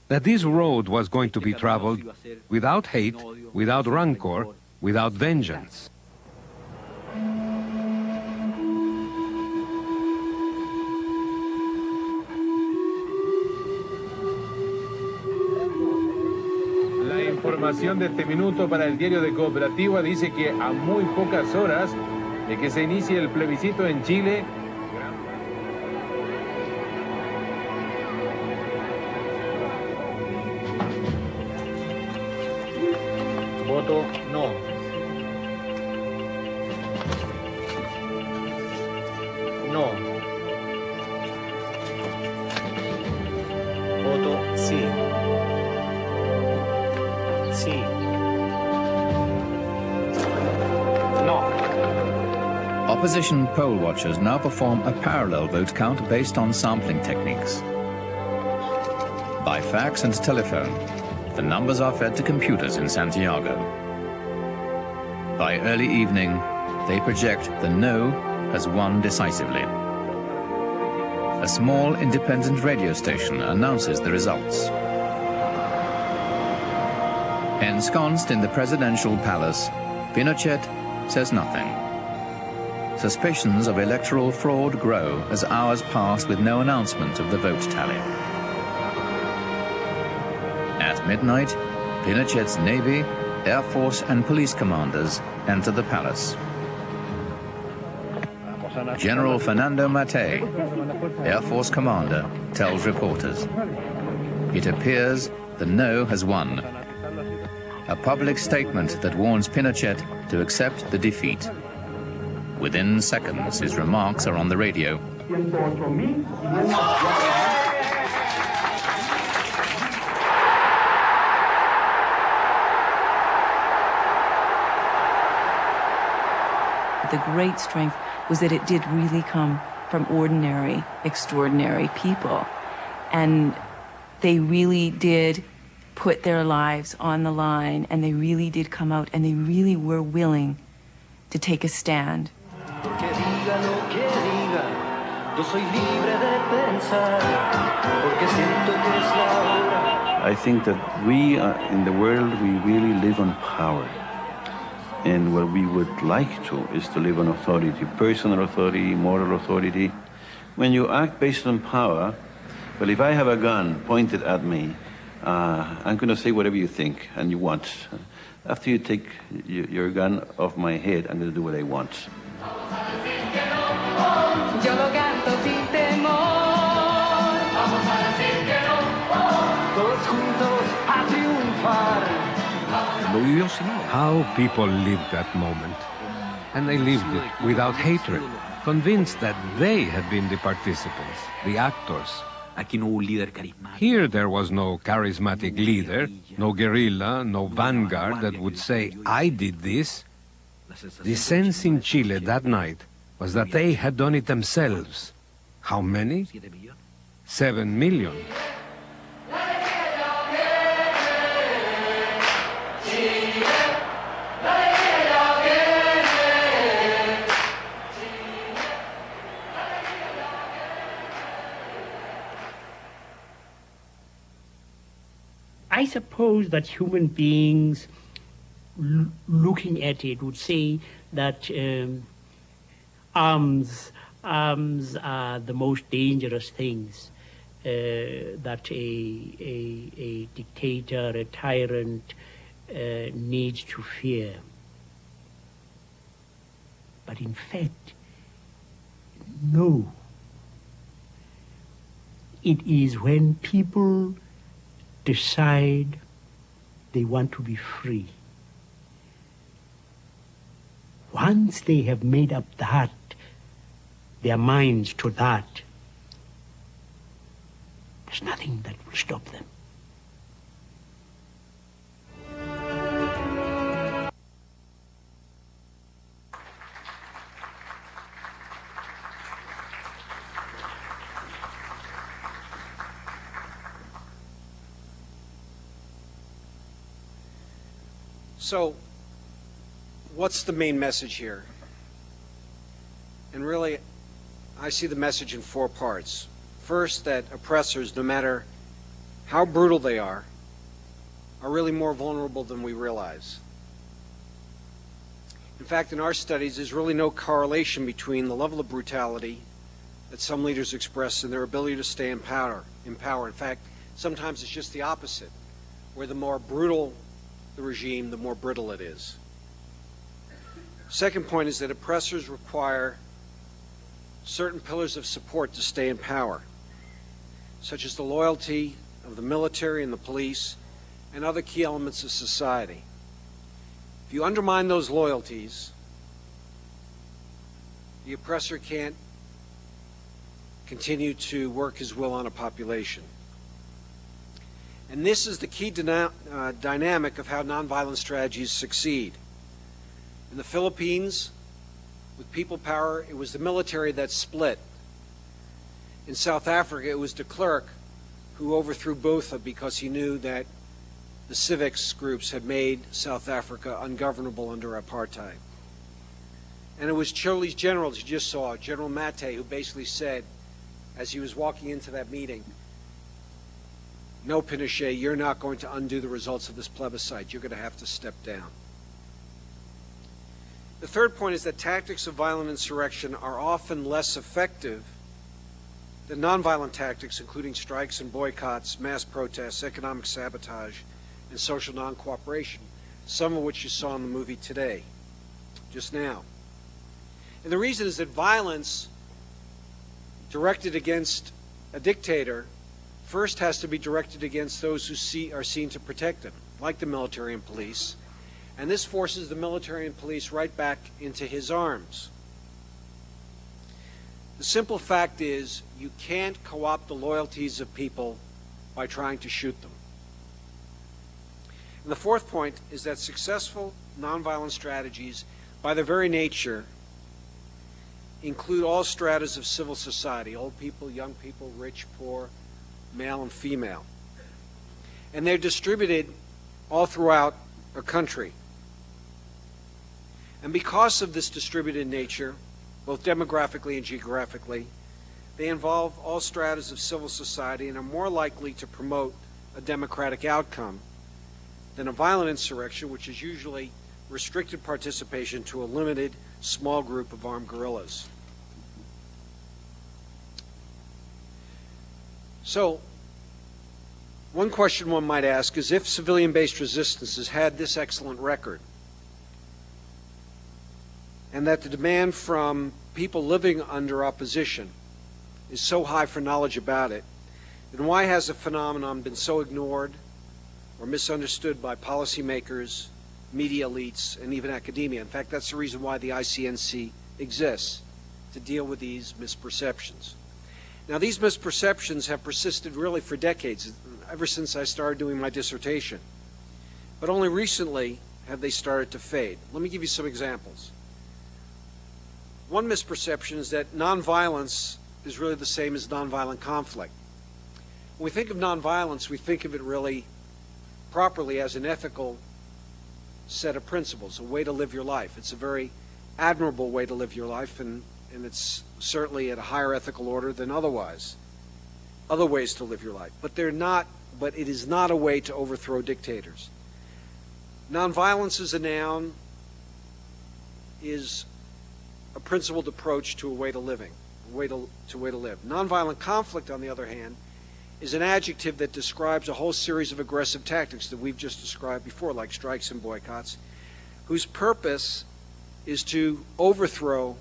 That this road was going to be traveled without hate, without rancor, without vengeance. La información de este minuto para el diario de Cooperativa dice que a muy pocas horas de que se inicie el plebiscito en Chile, voto no. No. Voto sí. Sí. No. Opposition poll watchers now perform a parallel vote count based on sampling techniques. By fax and telephone, the numbers are fed to computers in Santiago. By early evening, they project the no has won decisively. A small independent radio station announces the results. Ensconced in the presidential palace, Pinochet says nothing. Suspicions of electoral fraud grow as hours pass with no announcement of the vote tally. At midnight, Pinochet's Navy, Air Force and police commanders enter the palace. General Fernando Matei, Air Force commander, tells reporters, it appears the no has won. A public statement that warns Pinochet to accept the defeat. Within seconds, his remarks are on the radio. The great strength was that it did really come from ordinary, extraordinary people. And they really did put their lives on the line, and they really did come out, and they really were willing to take a stand. I think that we in the world, we really live on power. And what we would like to is to live on authority, personal authority, moral authority. When you act based on power, well, if I have a gun pointed at me, I'm going to say whatever you think and you want. After you take your gun off my head, I'm going to do what I want. How people lived that moment. And they lived it without hatred, convinced that they had been the participants, the actors. Here there was no charismatic leader, no guerrilla, no vanguard that would say, I did this. The sense in Chile that night was that they had done it themselves. How many? 7 million. I suppose that human beings, looking at it, would say that arms are the most dangerous things that a dictator, a tyrant needs to fear. But in fact, no. It is when people decide they want to be free. Once they have made up their minds to that, there's nothing that will stop them. So, what's the main message here? And really, I see the message in 4 parts. First, that oppressors, no matter how brutal they are really more vulnerable than we realize. In fact, in our studies, there's really no correlation between the level of brutality that some leaders express and their ability to stay in power. In fact, sometimes it's just the opposite, where the more brutal the regime, the more brittle it is. Second point is that oppressors require certain pillars of support to stay in power, such as the loyalty of the military and the police and other key elements of society. If you undermine those loyalties, the oppressor can't continue to work his will on a population. And this is the key dynamic of how nonviolent strategies succeed. In the Philippines, with people power, it was the military that split. In South Africa, it was de Klerk who overthrew Botha because he knew that the civics groups had made South Africa ungovernable under apartheid. And it was Chile's generals you just saw, General Mate, who basically said, as he was walking into that meeting, no, Pinochet, you're not going to undo the results of this plebiscite. You're going to have to step down. The third point is that tactics of violent insurrection are often less effective than nonviolent tactics, including strikes and boycotts, mass protests, economic sabotage, and social non-cooperation, some of which you saw in the movie today, just now. And the reason is that violence directed against a dictator first has to be directed against those who are seen to protect him, like the military and police. And this forces the military and police right back into his arms. The simple fact is, you can't co-opt the loyalties of people by trying to shoot them. And the fourth point is that successful nonviolent strategies, by their very nature, include all stratas of civil society, old people, young people, rich, poor, male and female. And they're distributed all throughout a country. And because of this distributed nature, both demographically and geographically, they involve all stratas of civil society and are more likely to promote a democratic outcome than a violent insurrection, which is usually restricted participation to a limited, small group of armed guerrillas. So, one question one might ask is, if civilian-based resistance has had this excellent record, and that the demand from people living under opposition is so high for knowledge about it, then why has the phenomenon been so ignored or misunderstood by policymakers, media elites, and even academia? In fact, that's the reason why the ICNC exists, to deal with these misperceptions. Now, these misperceptions have persisted really for decades, ever since I started doing my dissertation. But only recently have they started to fade. Let me give you some examples. One misperception is that nonviolence is really the same as nonviolent conflict. When we think of nonviolence, we think of it really properly as an ethical set of principles, a way to live your life. It's a very admirable way to live your life, and it's certainly at a higher ethical order than other ways to live your life. But it is not a way to overthrow dictators. Nonviolence as a noun is a principled approach to a way to living, a way to live. Nonviolent conflict, on the other hand, is an adjective that describes a whole series of aggressive tactics that we've just described before, like strikes and boycotts, whose purpose is to overthrow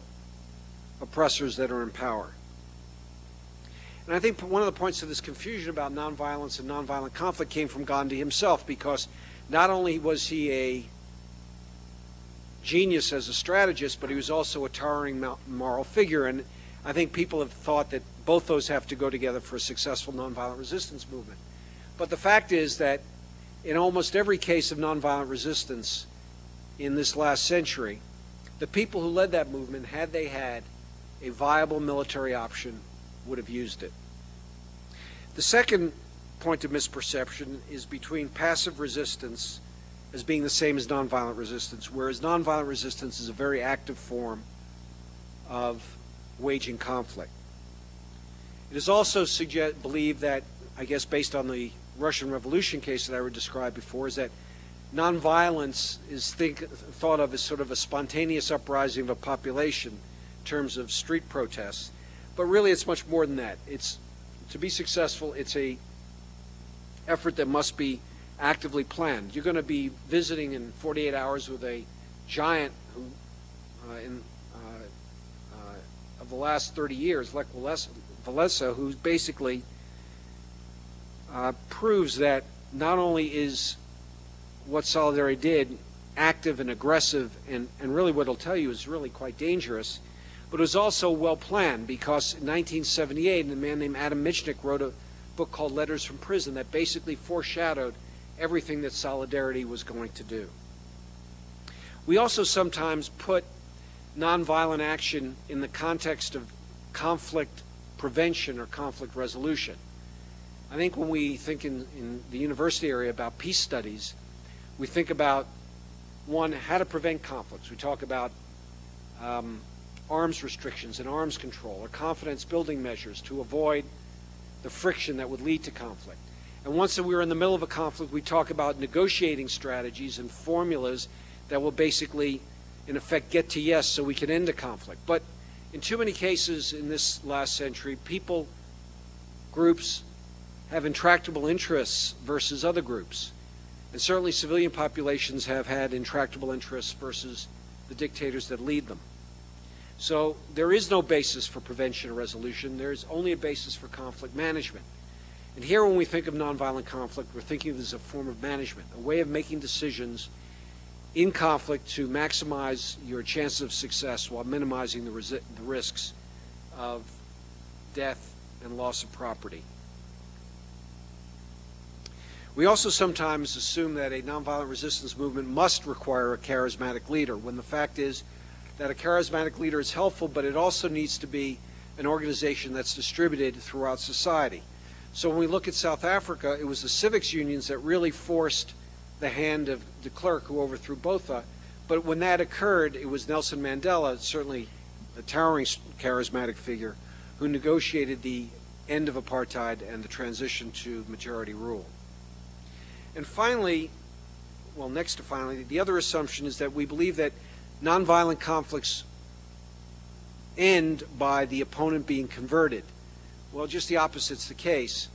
oppressors that are in power. And I think one of the points of this confusion about nonviolence and nonviolent conflict came from Gandhi himself, because not only was he a genius as a strategist, but he was also a towering moral figure. And I think people have thought that both those have to go together for a successful nonviolent resistance movement. But the fact is that in almost every case of nonviolent resistance in this last century, the people who led that movement, had they had a viable military option, would have used it. The second point of misperception is between passive resistance as being the same as nonviolent resistance, whereas nonviolent resistance is a very active form of waging conflict. It is also believed that, I guess based on the Russian Revolution case that I described before, is that nonviolence is thought of as sort of a spontaneous uprising of a population in terms of street protests, but really it's much more than that. To be successful, it's a effort that must be actively planned. You're going to be visiting in 48 hours with a giant who, of the last 30 years, Lech Walesa, who basically proves that not only is what Solidarity did active and aggressive, and really what it'll tell you is really quite dangerous, but it was also well planned, because in 1978 a man named Adam Michnik wrote a book called Letters from Prison that basically foreshadowed everything that Solidarity was going to do. We also sometimes put nonviolent action in the context of conflict prevention or conflict resolution. I think when we think in the university area about peace studies, we think about, one, how to prevent conflicts. We talk about arms restrictions and arms control, or confidence building measures to avoid the friction that would lead to conflict. And once that we're in the middle of a conflict, we talk about negotiating strategies and formulas that will basically, in effect, get to yes so we can end a conflict. But in too many cases in this last century, people, groups, have intractable interests versus other groups. And certainly civilian populations have had intractable interests versus the dictators that lead them. So there is no basis for prevention or resolution. There's only a basis for conflict management. And here, when we think of nonviolent conflict, we're thinking of it as a form of management, a way of making decisions in conflict to maximize your chances of success while minimizing the risks of death and loss of property. We also sometimes assume that a nonviolent resistance movement must require a charismatic leader, when the fact is that a charismatic leader is helpful, but it also needs to be an organization that's distributed throughout society. So when we look at South Africa, it was the civics unions that really forced the hand of de Klerk, who overthrew Botha. But when that occurred, it was Nelson Mandela, certainly a towering charismatic figure, who negotiated the end of apartheid and the transition to majority rule. And finally, well, next to finally, the other assumption is that we believe that nonviolent conflicts end by the opponent being converted. Well, just the opposite's the case.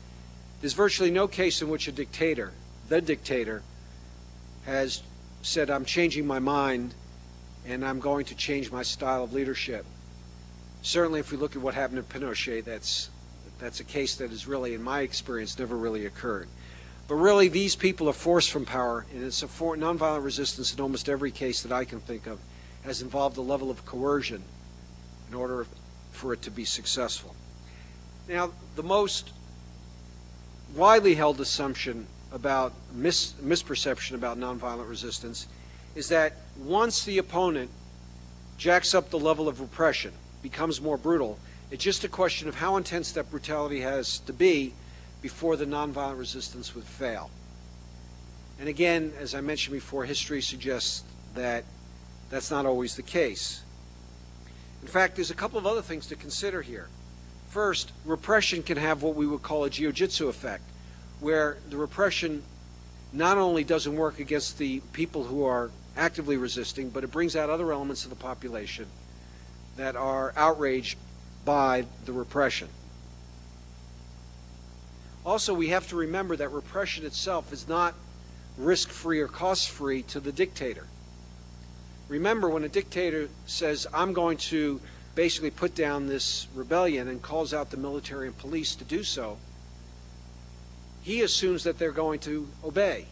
There's virtually no case in which a dictator, the dictator, has said, I'm changing my mind and I'm going to change my style of leadership. Certainly, if we look at what happened to Pinochet, that's a case that has really, in my experience, never really occurred. But really, these people are forced from power, and it's nonviolent resistance in almost every case that I can think of has involved a level of coercion in order for it to be successful. Now, the most widely held assumption about misperception about nonviolent resistance is that once the opponent jacks up the level of repression, becomes more brutal, it's just a question of how intense that brutality has to be before the nonviolent resistance would fail. And again, as I mentioned before, history suggests that that's not always the case. In fact, there's a couple of other things to consider here. First, repression can have what we would call a jiu-jitsu effect, where the repression not only doesn't work against the people who are actively resisting, but it brings out other elements of the population that are outraged by the repression. Also, we have to remember that repression itself is not risk-free or cost-free to the dictator. Remember, when a dictator says, I'm going to basically put down this rebellion and calls out the military and police to do so, he assumes that they're going to obey.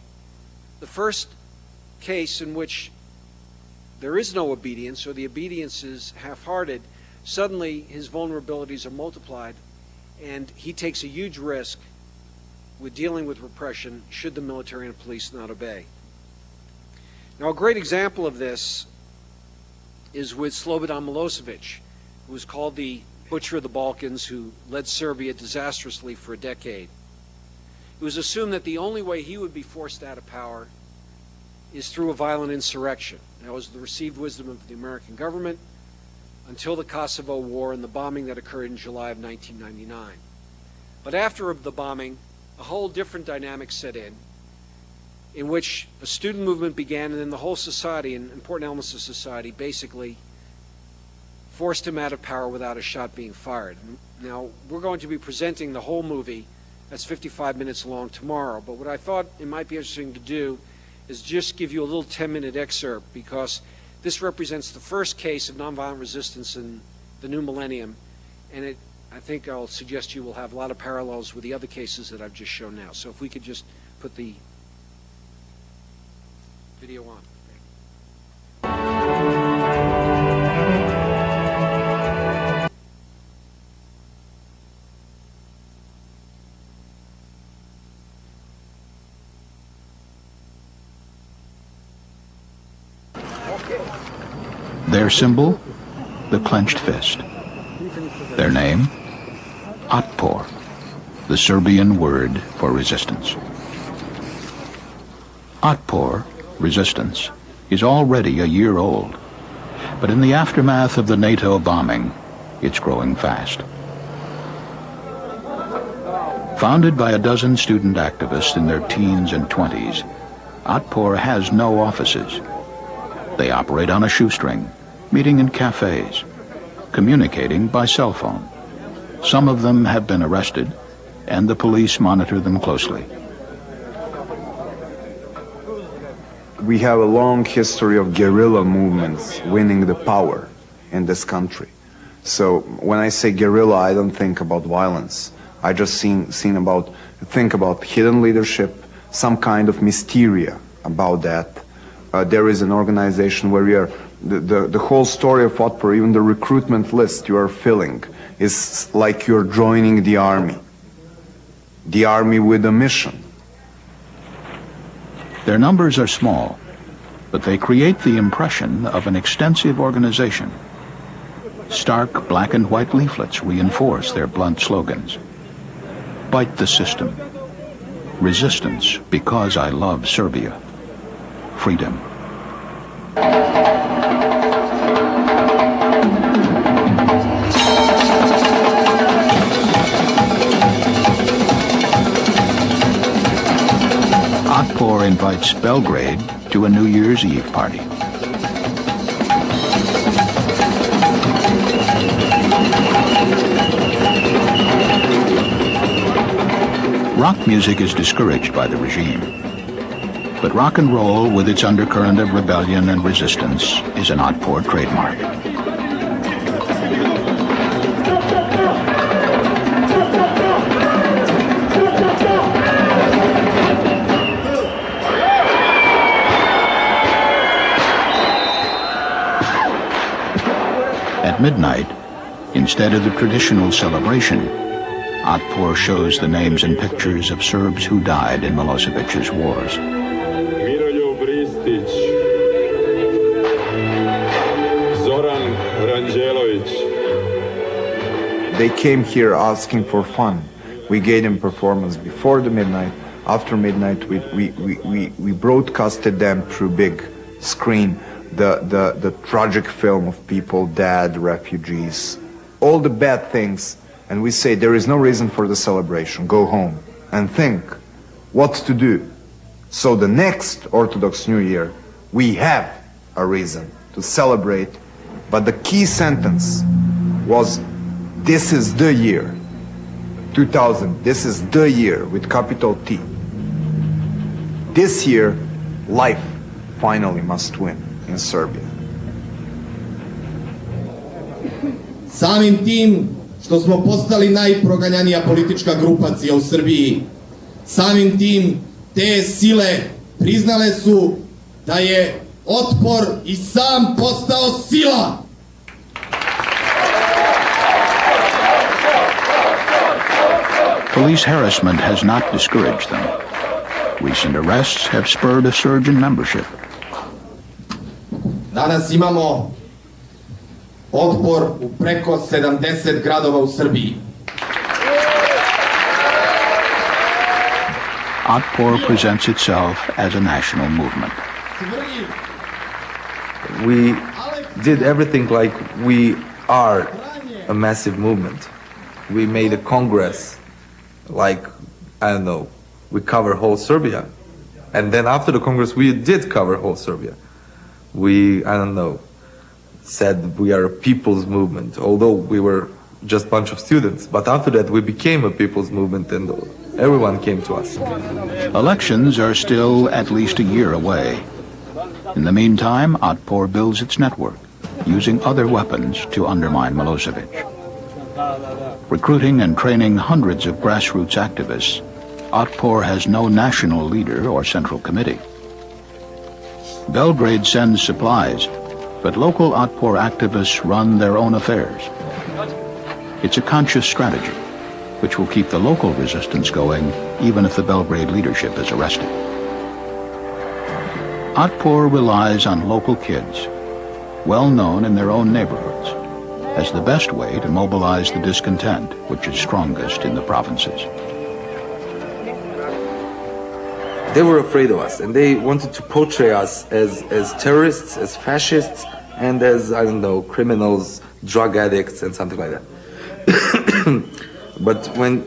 The first case in which there is no obedience, or the obedience is half-hearted, suddenly his vulnerabilities are multiplied, and he takes a huge risk with dealing with repression should the military and police not obey. Now, a great example of this is with Slobodan Milosevic, who was called the Butcher of the Balkans, who led Serbia disastrously for a decade. It was assumed that the only way he would be forced out of power is through a violent insurrection. That was the received wisdom of the American government until the Kosovo War and the bombing that occurred in July of 1999. But after the bombing, a whole different dynamic set in which a student movement began, and then the whole society and important elements of society basically forced him out of power without a shot being fired. Now, we're going to be presenting the whole movie. That's 55 minutes long tomorrow. But what I thought it might be interesting to do is just give you a little 10-minute excerpt, because this represents the first case of nonviolent resistance in the new millennium, and I think I'll suggest you will have a lot of parallels with the other cases that I've just shown now. So if we could just put the video on. Their symbol, the clenched fist. Their name, Otpor, the Serbian word for resistance. Otpor, resistance, is already a year old, but in the aftermath of the NATO bombing, it's growing fast. Founded by a dozen student activists in their teens and 20s, Otpor has no offices. They operate on a shoestring, meeting in cafes, communicating by cell phone. Some of them have been arrested, and the police monitor them closely. We have a long history of guerrilla movements winning the power in this country. So when I say guerrilla, I don't think about violence. I just think about hidden leadership, some kind of mysteria about that. There is an organization where we are, the whole story of Otpor, even the recruitment list you are filling, is like you're joining the army with a mission. Their numbers are small, but they create the impression of an extensive organization. Stark black and white leaflets reinforce their blunt slogans. Fight the system. Resistance because I love Serbia. Freedom. Otpor invites Belgrade to a New Year's Eve party. Rock music is discouraged by the regime, but rock and roll, with its undercurrent of rebellion and resistance, is an Otpor trademark. At midnight, instead of the traditional celebration, Otpor shows the names and pictures of Serbs who died in Milosevic's wars. They came here asking for fun. We gave them performance before the midnight. After midnight, we broadcasted them through big screen the tragic film of people dead, refugees, all the bad things. And we say there is no reason for the celebration. Go home and think what to do. So the next Orthodox New Year, we have a reason to celebrate. But the key sentence was, this is the year, 2000, this is the year with capital T. This year, life finally must win in Serbia. Samim tim što smo postali najproganjanija politička grupacija u Srbiji, samim tim te sile priznale su da je Otpor i sam postao sila. Police harassment has not discouraged them. Recent arrests have spurred a surge in membership. Danas imamo Otpor u preko 70 gradova u Srbiji. Otpor presents itself as a national movement. We did everything like we are a massive movement. We made a congress, like, I don't know, we cover whole Serbia. And then after the congress, we did cover whole Serbia. We, I don't know, said we are a people's movement, although we were just a bunch of students. But after that, we became a people's movement and everyone came to us. Elections are still at least a year away. In the meantime, Otpor builds its network, using other weapons to undermine Milosevic. Recruiting and training hundreds of grassroots activists, Otpor has no national leader or central committee. Belgrade sends supplies, but local Otpor activists run their own affairs. It's a conscious strategy, which will keep the local resistance going even if the Belgrade leadership is arrested. Otpor relies on local kids, well known in their own neighborhoods, as the best way to mobilize the discontent which is strongest in the provinces. They were afraid of us, and they wanted to portray us as terrorists, as fascists, and as, I don't know, criminals, drug addicts, and something like that. But when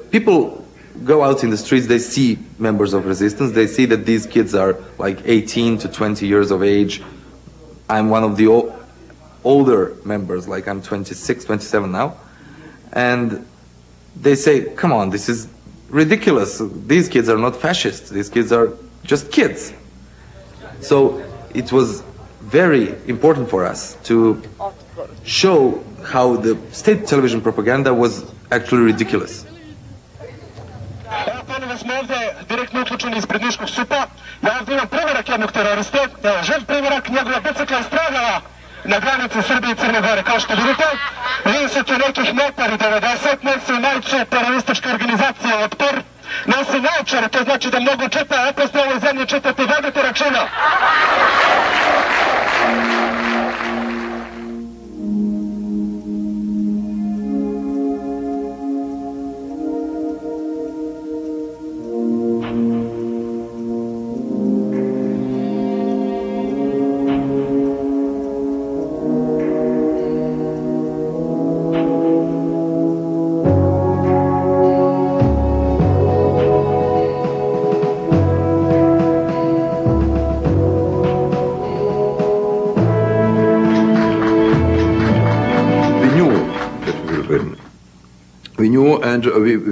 people go out in the streets, they see members of resistance, they see that these kids are like 18 to 20 years of age. I'm one of the older members, like I'm 26, 27 now. And they say, come on, this is ridiculous. These kids are not fascists. These kids are just kids. So it was very important for us to show how the state television propaganda was actually ridiculous. Evo, ponovo smo ovdje direktno uključeni ispred Niškog supa. Ja ovdje imam priverak jednog teroriste. Evo, živ priverak, njegova bicikla je stradala na granici Srbije i Crne Gore. Kao što vidite, nisu tu nekih metari 90, nosi najče teroristička organizacija Otpor. Nosi najčare, to znači da mnogo čita, ako ste u ovoj zemlji čitate, vodite računa.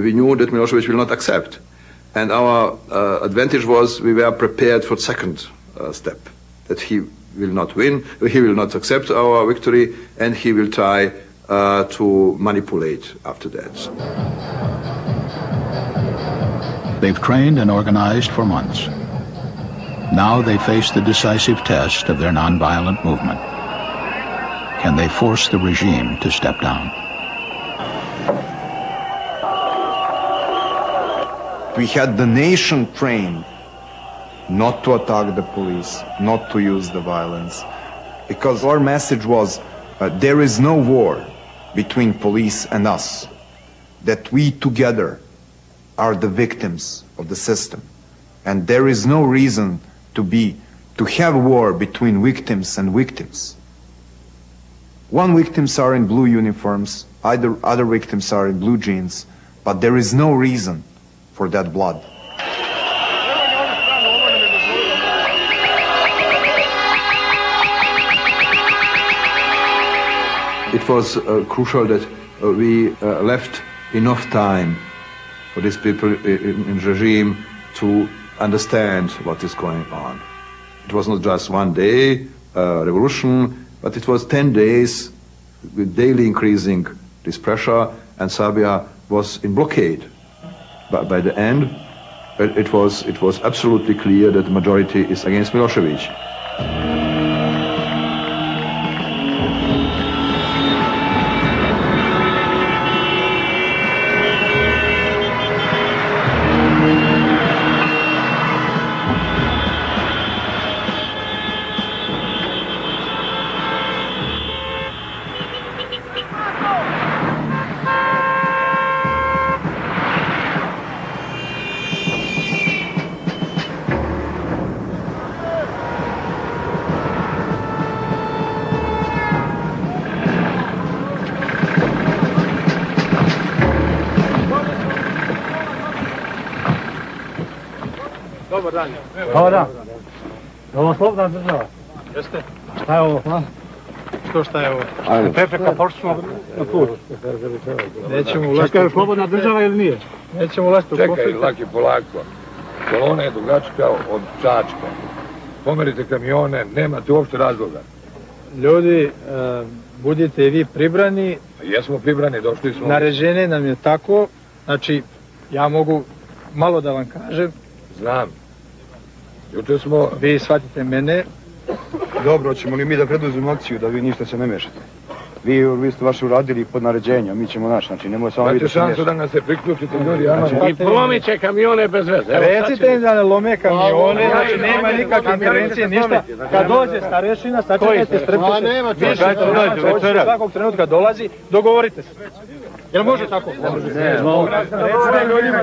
We knew that Milosevic will not accept. And our advantage was we were prepared for the second step, that he will not win, he will not accept our victory, and he will try to manipulate after that. They've trained and organized for months. Now they face the decisive test of their nonviolent movement. Can they force the regime to step down? We had the nation trained not to attack the police, not to use the violence, because our message was there is no war between police and us, that we together are the victims of the system, and there is no reason to have war between victims and victims. One victims are in blue uniforms, other victims are in blue jeans, but there is no reason for that blood. It was crucial that we left enough time for these people in the regime to understand what is going on. It was not just one day revolution, but it was 10 days with daily increasing this pressure, and Serbia was in blockade. But by the end, it was absolutely clear that the majority is against Milosevic. Dobar dan. Dobar dan. Je ovo slobodna država? Jeste. Šta je ovo? Šta je ovo? Prepreka, pošli smo na put. Nećemo ulaziti. Čekaj, je slobodna država ili nije? Nećemo ulaziti u konflikt. Čekaj, laki, polako. Kolona je dugačka od Čačka. Pomerite kamione, nemate uopšte razloga. Ljudi, budite i vi pribrani. Jesmo pribrani, došli smo. Naređenje nam je tako, znači, ja mogu malo da vam kažem. Znam. Juče smo... Vi shvatite mene. Dobro, ćemo li mi da preduzimo akciju, da vi ništa se ne mešate? Vi ste vaše uradili pod naređenjem, mi ćemo naš, znači nemoj samo vidjeti se mešati. Imate šansu da nas se priključite, ljudi, I polomit će kamione bez veze. Recite im da ne lome kamione, znači nema nikakve intervencije, ništa. Kad dođe starešina, sačekajte, strpite. Vi svakog trenutka dolazi, dogovorite se. Jel može tako? Ne. Recite ljudima.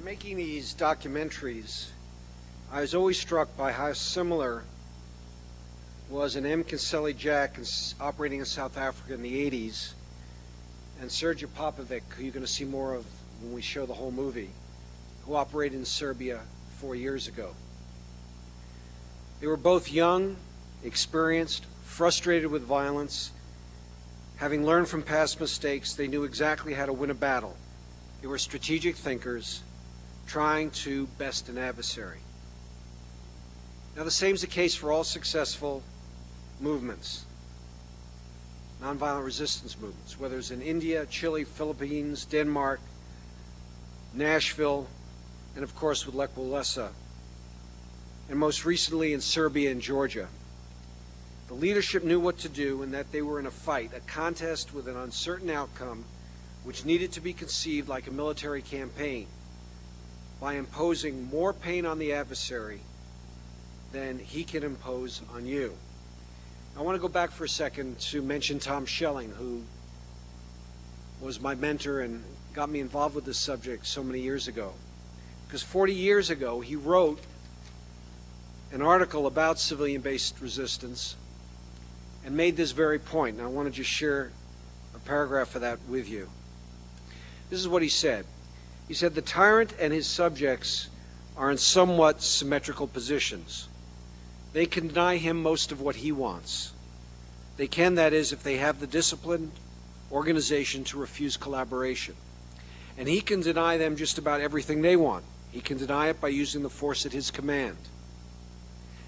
Making these documentaries, I was always struck by how similar was an M. Kinsella Jack operating in South Africa in the 80s and Sergej Popovic, who you're going to see more of when we show the whole movie, who operated in Serbia 4 years ago. They were both young, experienced, frustrated with violence. Having learned from past mistakes, they knew exactly how to win a battle. They were strategic thinkers trying to best an adversary. Now, the same is the case for all successful movements, nonviolent resistance movements, whether it's in India, Chile, Philippines, Denmark, Nashville, and of course with Lech Walesa, and most recently in Serbia and Georgia. The leadership knew what to do and that they were in a fight, a contest with an uncertain outcome which needed to be conceived like a military campaign by imposing more pain on the adversary than he can impose on you. I want to go back for a second to mention Tom Schelling, who was my mentor and got me involved with this subject so many years ago. Because 40 years ago, he wrote an article about civilian-based resistance and made this very point. And I want to just share a paragraph of that with you. This is what he said. He said, the tyrant and his subjects are in somewhat symmetrical positions. They can deny him most of what he wants. They can, that is, if they have the discipline, organization to refuse collaboration. And he can deny them just about everything they want. He can deny it by using the force at his command.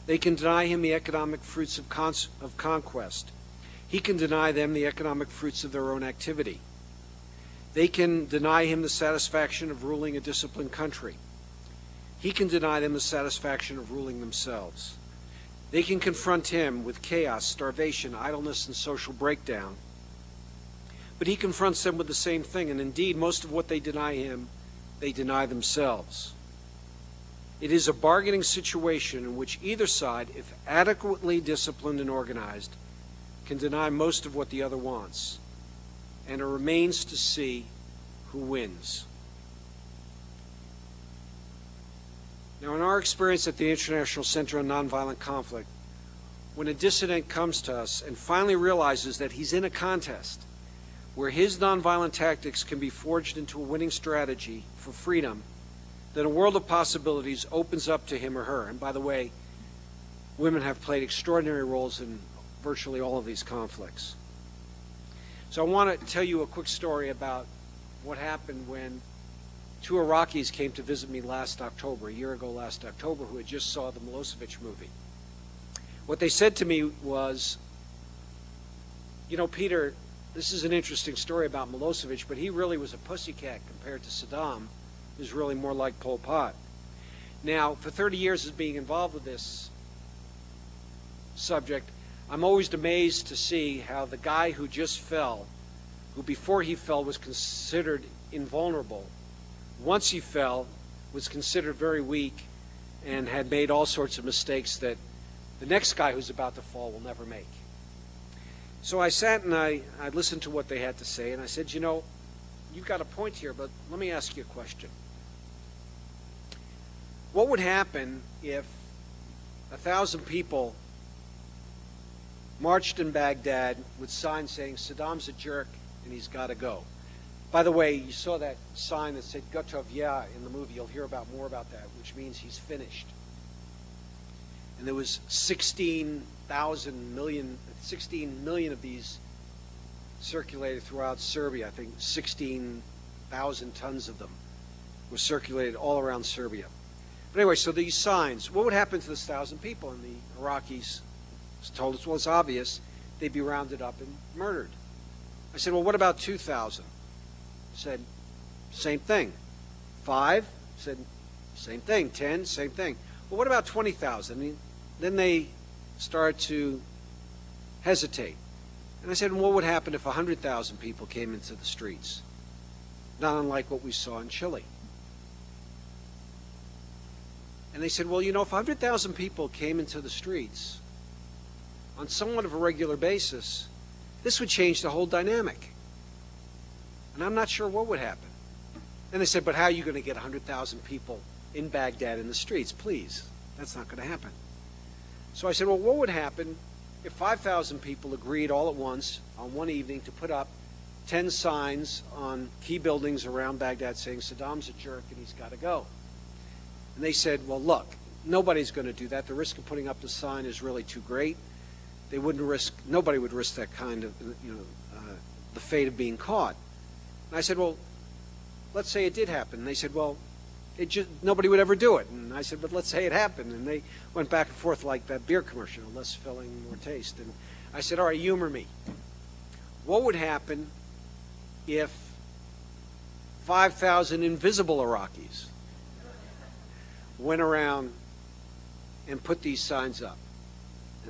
They can deny him the economic fruits of conquest. He can deny them the economic fruits of their own activity. They can deny him the satisfaction of ruling a disciplined country. He can deny them the satisfaction of ruling themselves. They can confront him with chaos, starvation, idleness, and social breakdown. But he confronts them with the same thing, and indeed, most of what they deny him, they deny themselves. It is a bargaining situation in which either side, if adequately disciplined and organized, can deny most of what the other wants. And it remains to see who wins. Now, in our experience at the International Center on Nonviolent Conflict, when a dissident comes to us and finally realizes that he's in a contest where his nonviolent tactics can be forged into a winning strategy for freedom, then a world of possibilities opens up to him or her. And by the way, women have played extraordinary roles in virtually all of these conflicts. So I want to tell you a quick story about what happened when two Iraqis came to visit me last October, a year ago last October, who had just saw the Milosevic movie. What they said to me was, you know, Peter, this is an interesting story about Milosevic, but he really was a pussycat compared to Saddam, who's really more like Pol Pot. Now, for 30 years of being involved with this subject, I'm always amazed to see how the guy who just fell, who before he fell was considered invulnerable, once he fell was considered very weak and had made all sorts of mistakes that the next guy who's about to fall will never make. So I sat and I listened to what they had to say, and I said, you know, you've got a point here, but let me ask you a question. What would happen if 1,000 people marched in Baghdad with signs saying Saddam's a jerk and he's got to go? By the way, you saw that sign that said Gotov Ya in the movie. You'll hear more about that, which means he's finished. And there was 16 million of these circulated throughout Serbia. I think 16,000 tons of them were circulated all around Serbia. But anyway, so these signs, what would happen to this 1,000 people? And the Iraqis told us, well, it's obvious, they'd be rounded up and murdered. I said, well, what about 2,000? Said, same thing. 5? Said, same thing. 10? Same thing. Well, what about 20,000? I mean, then they started to hesitate. And I said, well, what would happen if 100,000 people came into the streets? Not unlike what we saw in Chile. And they said, well, you know, if 100,000 people came into the streets on somewhat of a regular basis, this would change the whole dynamic. And I'm not sure what would happen. And they said, but how are you going to get 100,000 people in Baghdad in the streets? Please, that's not going to happen. So I said, well, what would happen if 5,000 people agreed all at once on one evening to put up 10 signs on key buildings around Baghdad saying Saddam's a jerk and he's got to go? And they said, well, look, nobody's going to do that. The risk of putting up the sign is really too great. Nobody would risk that kind of, the fate of being caught. And I said, well, let's say it did happen. And they said, well, nobody would ever do it. And I said, but let's say it happened. And they went back and forth like that beer commercial, less filling, more taste. And I said, all right, humor me. What would happen if 5,000 invisible Iraqis went around and put these signs up?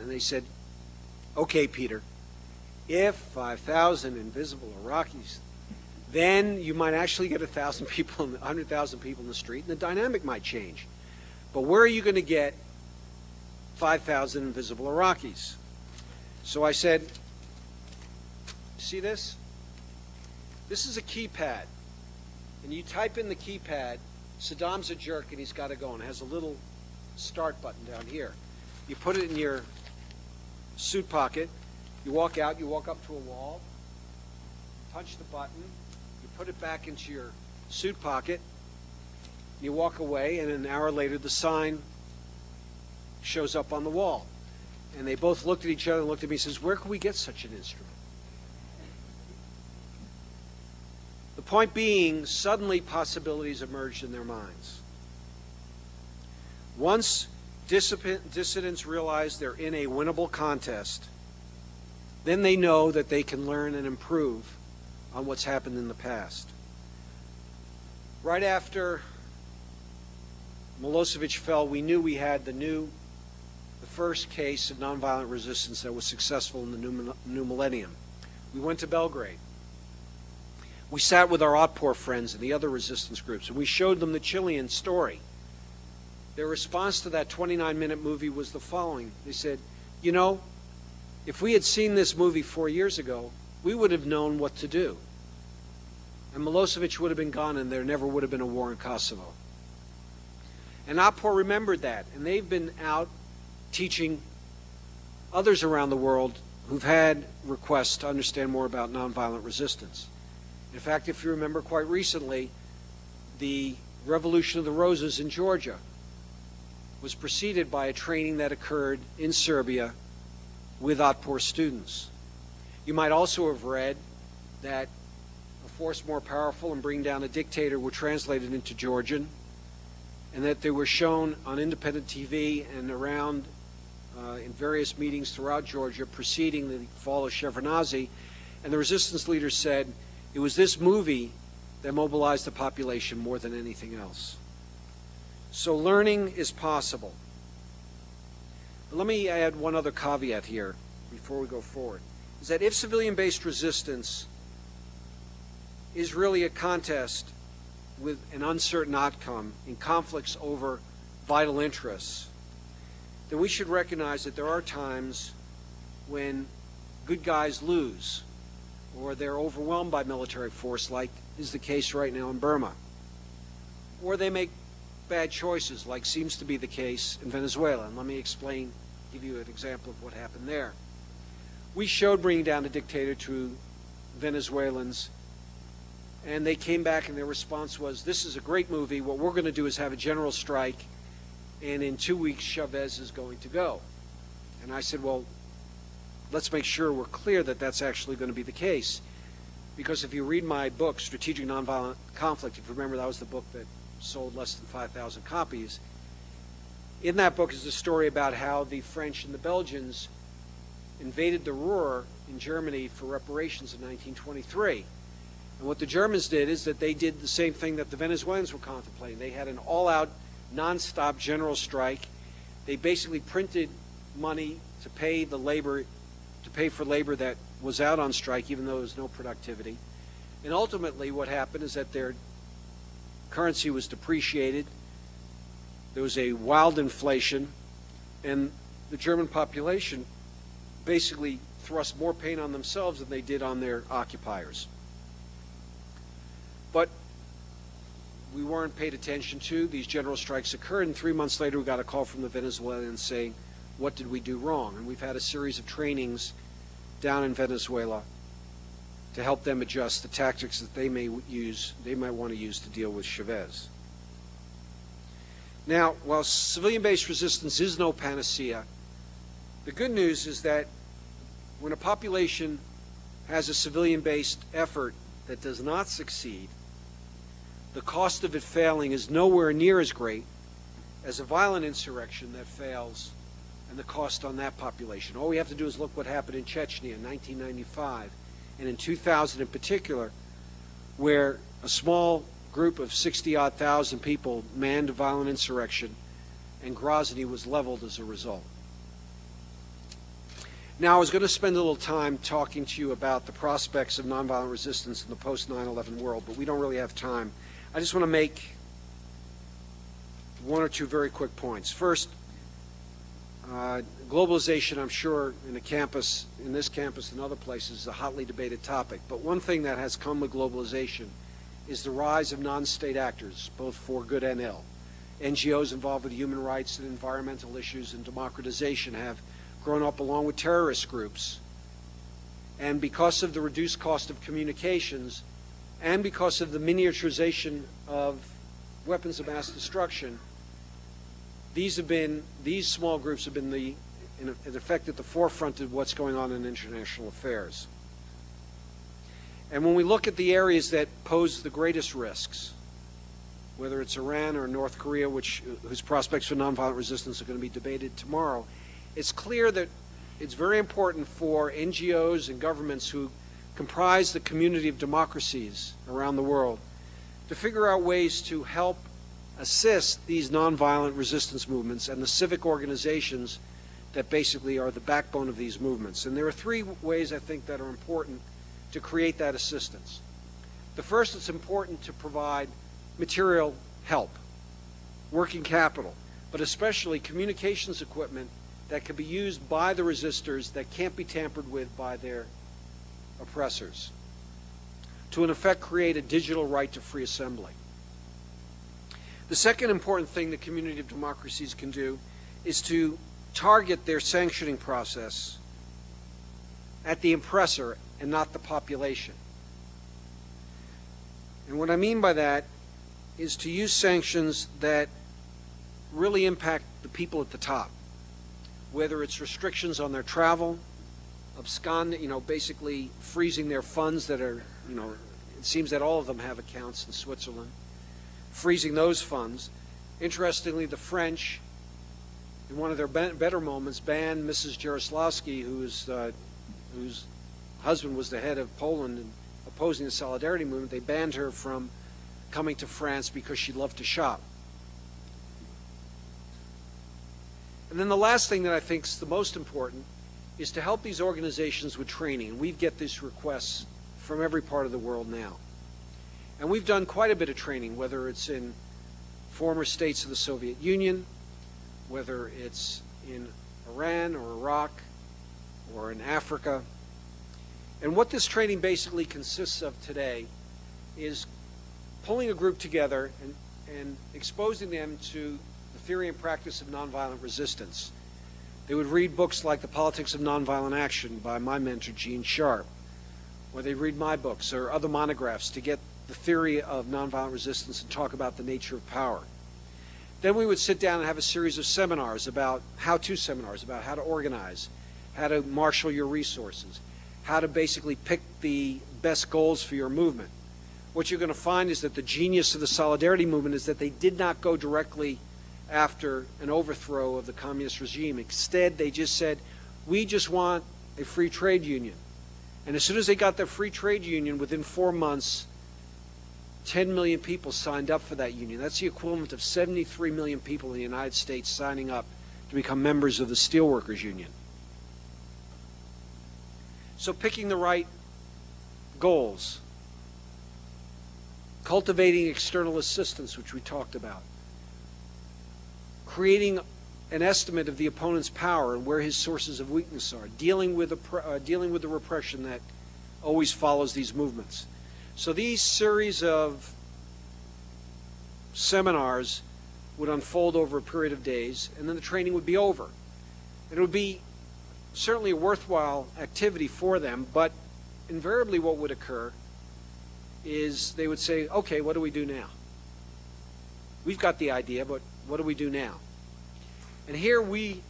And they said, okay, Peter, if 5,000 invisible Iraqis, then you might actually get 1,000 people, 100,000 people in the street, and the dynamic might change. But where are you going to get 5,000 invisible Iraqis? So I said, see this? This is a keypad. And you type in the keypad, Saddam's a jerk and he's got to go, and it has a little start button down here. You put it in your suit pocket, you walk out, you walk up to a wall, punch the button, you put it back into your suit pocket, you walk away, and an hour later the sign shows up on the wall. And they both looked at each other and looked at me and says, where can we get such an instrument? The point being, suddenly possibilities emerged in their minds. Once dissidents realize they're in a winnable contest, then they know that they can learn and improve on what's happened in the past. Right after Milosevic fell, we knew we had the first case of nonviolent resistance that was successful in the new millennium. We went to Belgrade. We sat with our Otpor friends and the other resistance groups, and we showed them the Chilean story. Their response to that 29-minute movie was the following. They said, you know, if we had seen this movie 4 years ago, we would have known what to do. and Milosevic would have been gone and there never would have been a war in Kosovo. And APOR remembered that, and they've been out teaching others around the world who've had requests to understand more about nonviolent resistance. In fact, if you remember quite recently, the Revolution of the Roses in Georgia was preceded by a training that occurred in Serbia with APOR students. You might also have read that A Force More Powerful and Bring Down a Dictator were translated into Georgian, and that they were shown on independent TV and around in various meetings throughout Georgia preceding the fall of Shevardnadze, and the resistance leaders said it was this movie that mobilized the population more than anything else. So learning is possible. But let me add one other caveat here before we go forward, is that if civilian-based resistance is really a contest with an uncertain outcome in conflicts over vital interests, then we should recognize that there are times when good guys lose, or they're overwhelmed by military force, like is the case right now in Burma. Or they make bad choices, like seems to be the case in Venezuela. And let me explain, give you an example of what happened there. We showed Bringing Down a Dictator to Venezuelans, and they came back and their response was, this is a great movie, what we're going to do is have a general strike, and in 2 weeks Chavez is going to go. And I said, well, let's make sure we're clear that that's actually going to be the case. Because if you read my book, Strategic Nonviolent Conflict, if you remember that was the book that sold less than 5,000 copies, in that book is a story about how the French and the Belgians invaded the Ruhr in Germany for reparations in 1923. And what the Germans did is that they did the same thing that the Venezuelans were contemplating. They had an all-out, non-stop general strike. They basically printed money to pay the labor, to pay for labor that was out on strike, even though there was no productivity. And ultimately what happened is that their currency was depreciated. There was a wild inflation, and the German population basically thrust more pain on themselves than they did on their occupiers. But we weren't paid attention to. These general strikes occurred, and 3 months later we got a call from the Venezuelans saying, what did we do wrong? And we've had a series of trainings down in Venezuela to help them adjust the tactics that they might want to use to deal with Chavez. Now, while civilian-based resistance is no panacea, the good news is that when a population has a civilian-based effort that does not succeed, the cost of it failing is nowhere near as great as a violent insurrection that fails and the cost on that population. All we have to do is look what happened in Chechnya in 1995 and in 2000 in particular, where a small group of 60-odd thousand people manned a violent insurrection and Grozny was leveled as a result. Now, I was going to spend a little time talking to you about the prospects of nonviolent resistance in the post-9/11 world, but we don't really have time. I just want to make one or two very quick points. First, globalization, I'm sure, in this campus and other places, is a hotly debated topic. But one thing that has come with globalization is the rise of non-state actors, both for good and ill. NGOs involved with human rights and environmental issues and democratization have grown up along with terrorist groups. And because of the reduced cost of communications and because of the miniaturization of weapons of mass destruction, these small groups have been in effect at the forefront of what's going on in international affairs. And when we look at the areas that pose the greatest risks, whether it's Iran or North Korea, whose prospects for nonviolent resistance are going to be debated tomorrow, it's clear that it's very important for NGOs and governments who comprise the community of democracies around the world to figure out ways to help assist these nonviolent resistance movements and the civic organizations that basically are the backbone of these movements. And there are three ways I think that are important to create that assistance. The first, it's important to provide material help, working capital, but especially communications equipment that can be used by the resistors that can't be tampered with by their oppressors. to in effect create a digital right to free assembly. The second important thing the community of democracies can do is to target their sanctioning process at the oppressor and not the population. And what I mean by that is to use sanctions that really impact the people at the top, whether it's restrictions on their travel, basically freezing their funds that are, it seems that all of them have accounts in Switzerland, freezing those funds. Interestingly, the French, in one of their better moments, banned Mrs. Jaroslavsky, whose husband was the head of Poland and opposing the Solidarity movement. They banned her from coming to France because she loved to shop. And then the last thing that I think is the most important is to help these organizations with training. And we get these requests from every part of the world now. And we've done quite a bit of training, whether it's in former states of the Soviet Union, whether it's in Iran or Iraq or in Africa. And what this training basically consists of today is pulling a group together and exposing them to the theory and practice of nonviolent resistance. They would read books like The Politics of Nonviolent Action by my mentor, Gene Sharp, or they'd read my books or other monographs to get the theory of nonviolent resistance and talk about the nature of power. Then we would sit down and have a series of seminars about how-to seminars about how to organize, how to marshal your resources, how to basically pick the best goals for your movement. What you're going to find is that the genius of the Solidarity movement is that they did not go directly after an overthrow of the communist regime. Instead, they just said, we just want a free trade union. And as soon as they got their free trade union, within 4 months, 10 million people signed up for that union. That's the equivalent of 73 million people in the United States signing up to become members of the Steelworkers Union. So picking the right goals, cultivating external assistance, which we talked about, creating an estimate of the opponent's power and where his sources of weakness are, dealing with the repression that always follows these movements. So these series of seminars would unfold over a period of days, and then the training would be over. And it would be certainly a worthwhile activity for them, but invariably what would occur is they would say, okay, what do we do now? We've got the idea, but what do we do now? And here we,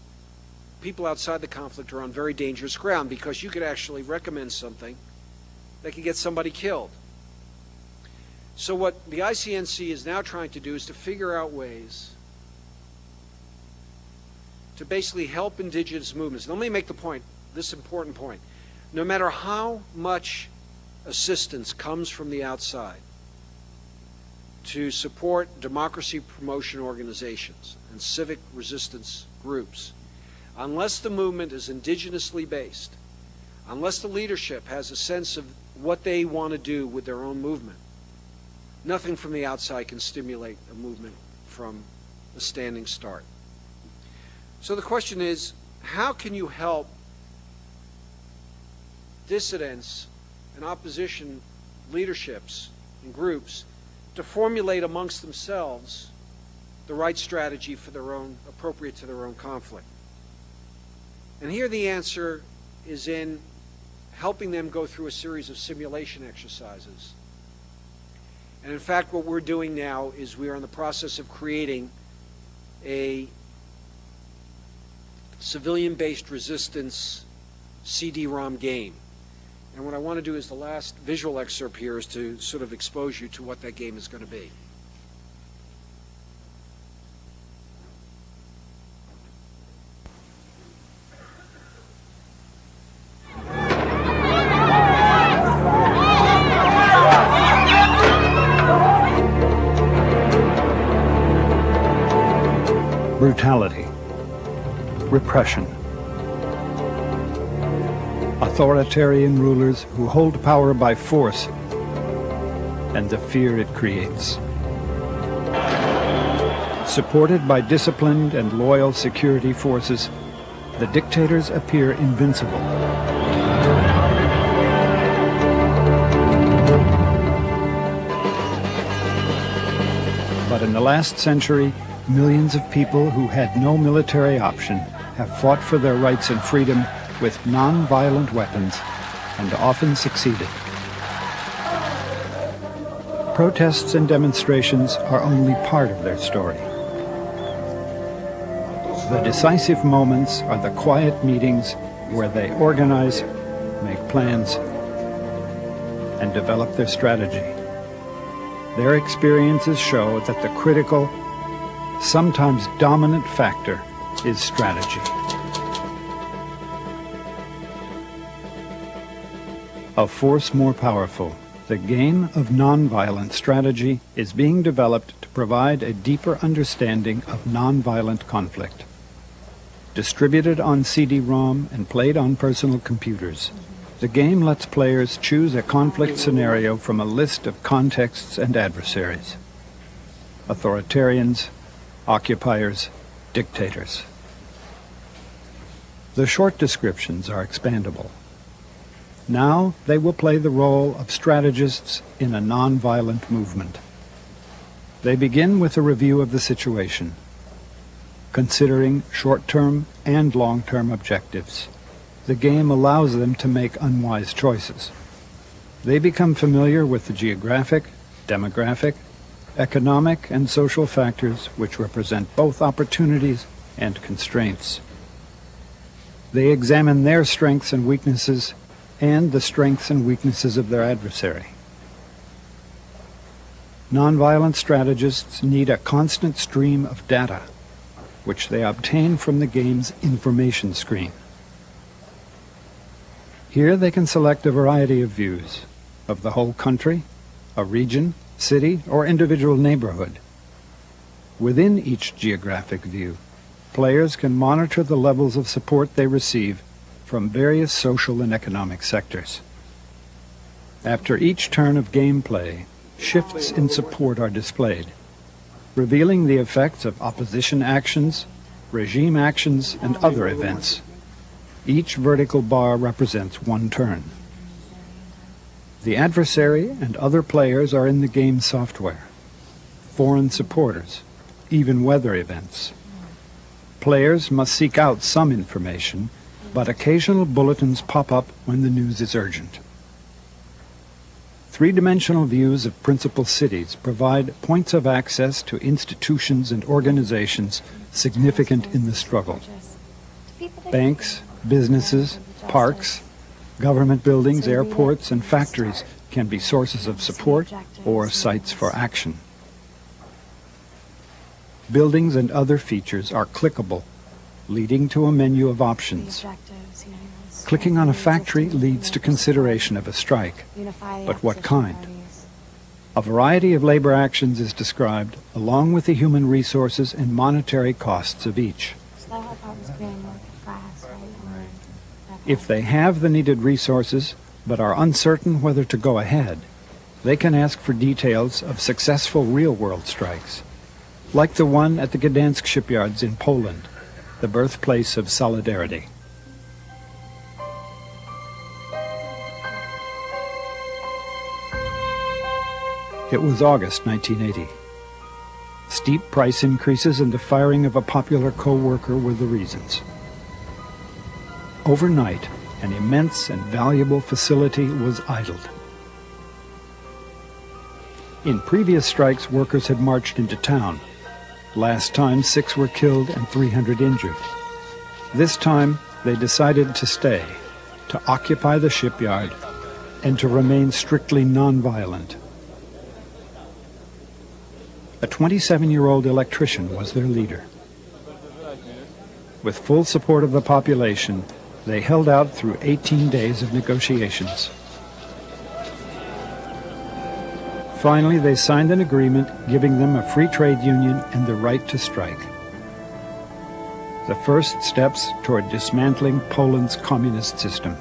people outside the conflict, are on very dangerous ground, because you could actually recommend something that could get somebody killed. So what the ICNC is now trying to do is to figure out ways to basically help indigenous movements. And let me make the point, this important point. No matter how much assistance comes from the outside to support democracy promotion organizations and civic resistance groups, unless the movement is indigenously based, unless the leadership has a sense of what they want to do with their own movement, nothing from the outside can stimulate a movement from a standing start. So the question is, how can you help dissidents and opposition leaderships and groups to formulate amongst themselves the right strategy for their own, appropriate to their own conflict? And here the answer is in helping them go through a series of simulation exercises. And in fact, what we're doing now is we are in the process of creating a civilian-based resistance CD-ROM game. And what I want to do is the last visual excerpt here is to sort of expose you to what that game is going to be. Brutality, repression, authoritarian rulers who hold power by force, and the fear it creates. Supported by disciplined and loyal security forces, the dictators appear invincible. But in the last century, millions of people who had no military option have fought for their rights and freedom with non-violent weapons and often succeeded. Protests and demonstrations are only part of their story. The decisive moments are the quiet meetings where they organize, make plans, and develop their strategy. Their experiences show that the critical, sometimes dominant factor is strategy. A force more powerful, the game of nonviolent strategy is being developed to provide a deeper understanding of nonviolent conflict. Distributed on CD-ROM and played on personal computers, the game lets players choose a conflict scenario from a list of contexts and adversaries: authoritarians, occupiers, dictators. The short descriptions are expandable. Now they will play the role of strategists in a nonviolent movement. They begin with a review of the situation, considering short-term and long-term objectives. The game allows them to make unwise choices. They become familiar with the geographic, demographic, economic, and social factors which represent both opportunities and constraints. They examine their strengths and weaknesses and the strengths and weaknesses of their adversary. Nonviolent strategists need a constant stream of data, which they obtain from the game's information screen. Here they can select a variety of views of the whole country, a region, city, or individual neighborhood. Within each geographic view, players can monitor the levels of support they receive from various social and economic sectors. After each turn of gameplay, shifts in support are displayed, revealing the effects of opposition actions, regime actions, and other events. Each vertical bar represents one turn. The adversary and other players are in the game software, foreign supporters, even weather events. Players must seek out some information, but occasional bulletins pop up when the news is urgent. Three-dimensional views of principal cities provide points of access to institutions and organizations significant in the struggle. Banks, businesses, parks, government buildings, airports, and factories can be sources of support or sites for action. Buildings and other features are clickable, leading to a menu of options. Clicking on a factory leads to consideration of a strike, but what kind? A variety of labor actions is described, along with the human resources and monetary costs of each. If they have the needed resources, but are uncertain whether to go ahead, they can ask for details of successful real-world strikes, like the one at the Gdansk shipyards in Poland, the birthplace of solidarity. It was August 1980. Steep price increases and the firing of a popular co-worker were the reasons. Overnight, an immense and valuable facility was idled. In previous strikes, workers had marched into town. Last time, 6 were killed and 300 injured. This time, they decided to stay, to occupy the shipyard, and to remain strictly nonviolent. A 27-year-old electrician was their leader. With full support of the population, they held out through 18 days of negotiations. Finally, they signed an agreement giving them a free trade union and the right to strike. The first steps toward dismantling Poland's communist system.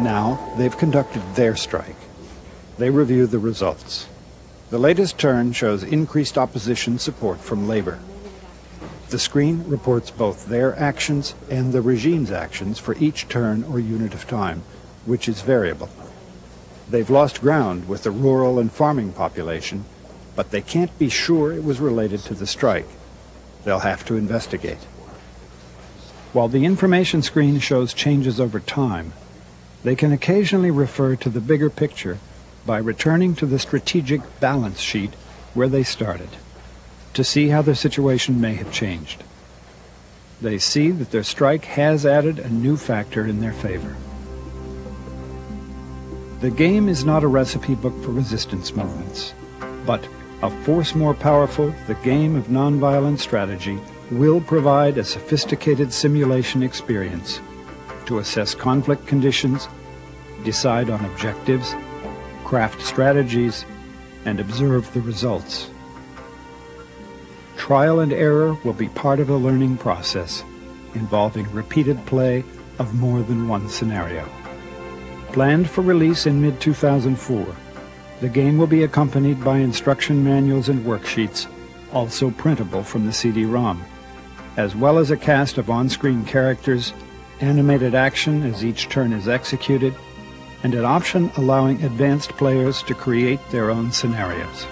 Now, they've conducted their strike. They review the results. The latest turn shows increased opposition support from labor. The screen reports both their actions and the regime's actions for each turn or unit of time, which is variable. They've lost ground with the rural and farming population, but they can't be sure it was related to the strike. They'll have to investigate. While the information screen shows changes over time, they can occasionally refer to the bigger picture by returning to the strategic balance sheet where they started, to see how their situation may have changed. They see that their strike has added a new factor in their favor. The game is not a recipe book for resistance movements, but a force more powerful, the game of nonviolent strategy will provide a sophisticated simulation experience to assess conflict conditions, decide on objectives, craft strategies, and observe the results. Trial and error will be part of the learning process, involving repeated play of more than one scenario. Planned for release in mid-2004, the game will be accompanied by instruction manuals and worksheets, also printable from the CD-ROM, as well as a cast of on-screen characters, animated action as each turn is executed, and an option allowing advanced players to create their own scenarios.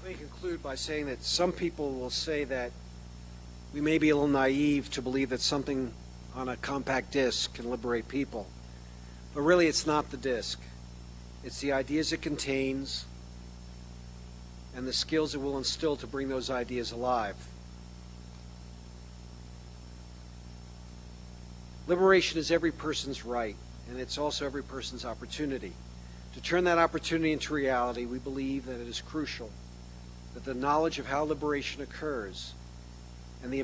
Let me conclude by saying that some people will say that we may be a little naive to believe that something on a compact disc can liberate people. But really, it's not the disc. It's the ideas it contains and the skills it will instill to bring those ideas alive. Liberation is every person's right, and it's also every person's opportunity. To turn that opportunity into reality, we believe that it is crucial that the knowledge of how liberation occurs and the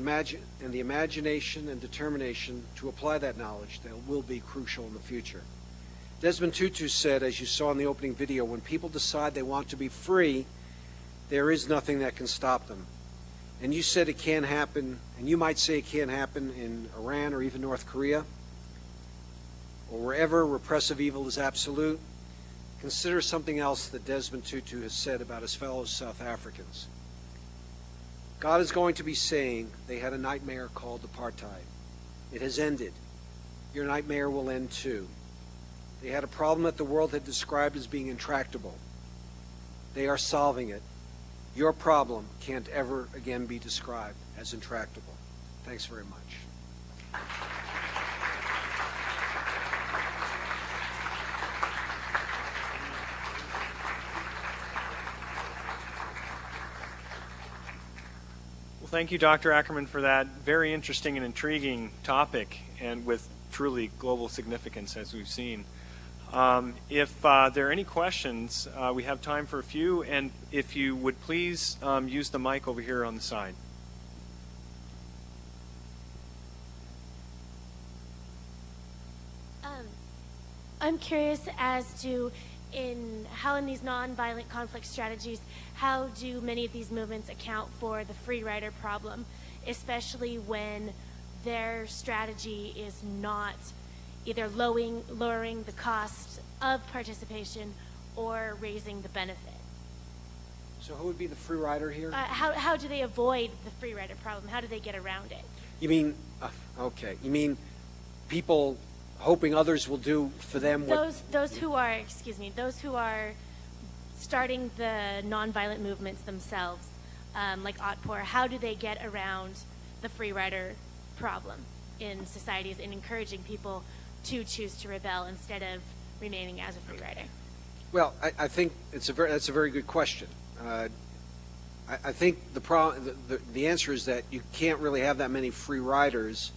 imagination and determination to apply that knowledge that will be crucial in the future. Desmond Tutu said, as you saw in the opening video, when people decide they want to be free, there is nothing that can stop them. And you said it can't happen, and you might say it can't happen in Iran or even North Korea, or wherever repressive evil is absolute. Consider something else that Desmond Tutu has said about his fellow South Africans. God is going to be saying they had a nightmare called apartheid. It has ended. Your nightmare will end too. They had a problem that the world had described as being intractable. They are solving it. Your problem can't ever again be described as intractable. Thanks very much. Well, thank you, Dr. Ackerman, for that very interesting and intriguing topic, and with truly global significance, as we've seen. If there are any questions, we have time for a few, and if you would please use the mic over here on the side. I'm curious as to how in these nonviolent conflict strategies, how do many of these movements account for the free rider problem, especially when their strategy is not either lowering the cost of participation or raising the benefit? So who would be the free rider here? How do they avoid the free rider problem? How do they get around it? You mean, okay, you mean people hoping others will do for them what... Those who are starting the nonviolent movements themselves, like Otpor, how do they get around the free rider problem in societies and encouraging people to choose to rebel instead of remaining as a free rider? Well, I think that's a very good question. I think the answer is that you can't really have that many free riders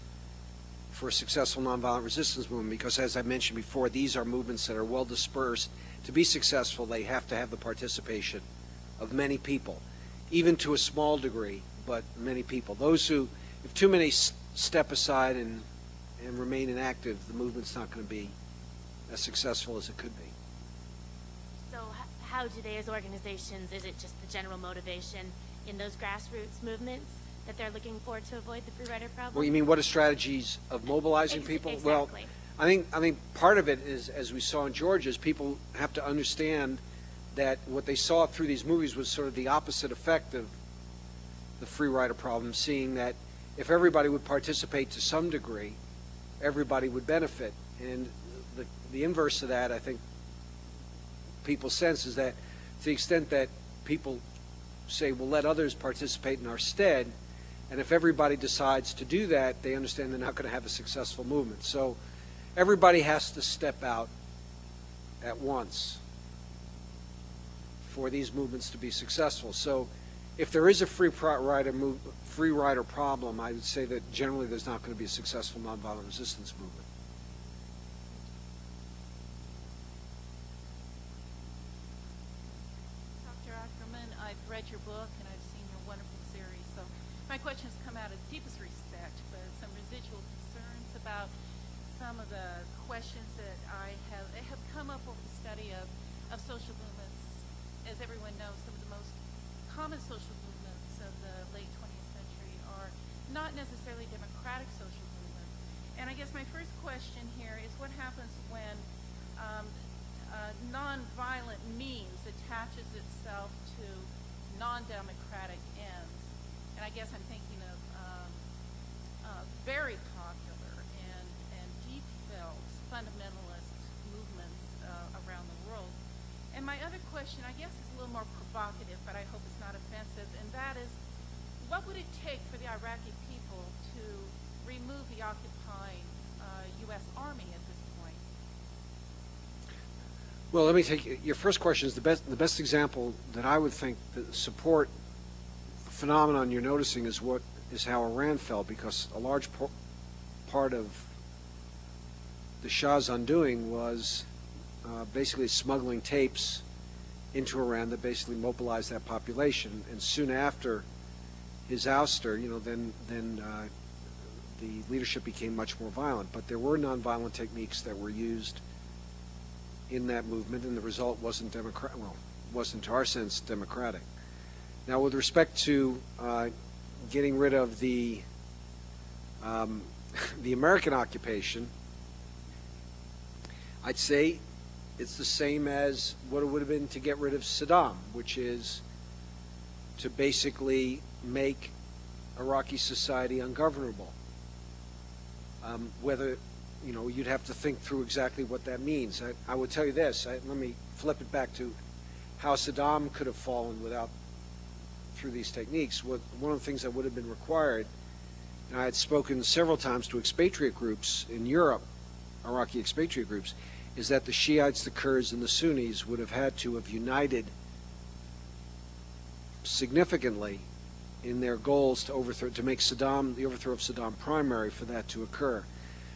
for a successful nonviolent resistance movement, because, as I mentioned before, these are movements that are well dispersed. To be successful, they have to have the participation of many people, even to a small degree, but many people. Those who, if too many step aside and remain inactive, the movement's not going to be as successful as it could be. So how do they, as organizations, is it just the general motivation in those grassroots movements that they're looking for to avoid the free rider problem? Well, you mean what are strategies of mobilizing people? Exactly. Well, I think part of it is, as we saw in Georgia, is people have to understand that what they saw through these movies was sort of the opposite effect of the free rider problem, seeing that if everybody would participate to some degree, everybody would benefit. And the inverse of that, I think people sense, is that to the extent that people say, well, let others participate in our stead, and if everybody decides to do that, they understand they're not going to have a successful movement. So everybody has to step out at once for these movements to be successful. So if there is a free rider problem, I would say that generally there's not going to be a successful nonviolent resistance movement. Dr. Ackerman, I've read your book and I've seen your wonderful series. So my questions come out of deepest respect, but some residual concerns about some of the questions that I have come up over the study of social movements. As everyone knows, some of the most common social movements of the late 20th century are not necessarily democratic social movements. And I guess my first question here is what happens when nonviolent means attaches itself to non-democratic ends. And I guess I'm thinking of very popular and deep felt fundamentalist movements around the world. And my other question, I guess, is a little more provocative, but I hope it's not offensive, and that is, what would it take for the Iraqi people to remove the occupying U.S. Army at this point? Well, let me take your first question. Is the best example that I would think that support the phenomenon you're noticing is how Iran fell, because a large part of the Shah's undoing was basically smuggling tapes into Iran that basically mobilized that population. And soon after his ouster, then the leadership became much more violent. But there were nonviolent techniques that were used in that movement, and the result wasn't wasn't to our sense democratic. Now, with respect to getting rid of the American occupation, I'd say it's the same as what it would have been to get rid of Saddam, which is to basically make Iraqi society ungovernable. Whether, you'd have to think through exactly what that means. I would tell you this. Let me flip it back to how Saddam could have fallen through these techniques. One of the things that would have been required, and I had spoken several times to expatriate groups in Europe, Iraqi expatriate groups, is that the Shiites, the Kurds, and the Sunnis would have had to have united significantly in their goals to make the overthrow of Saddam primary for that to occur.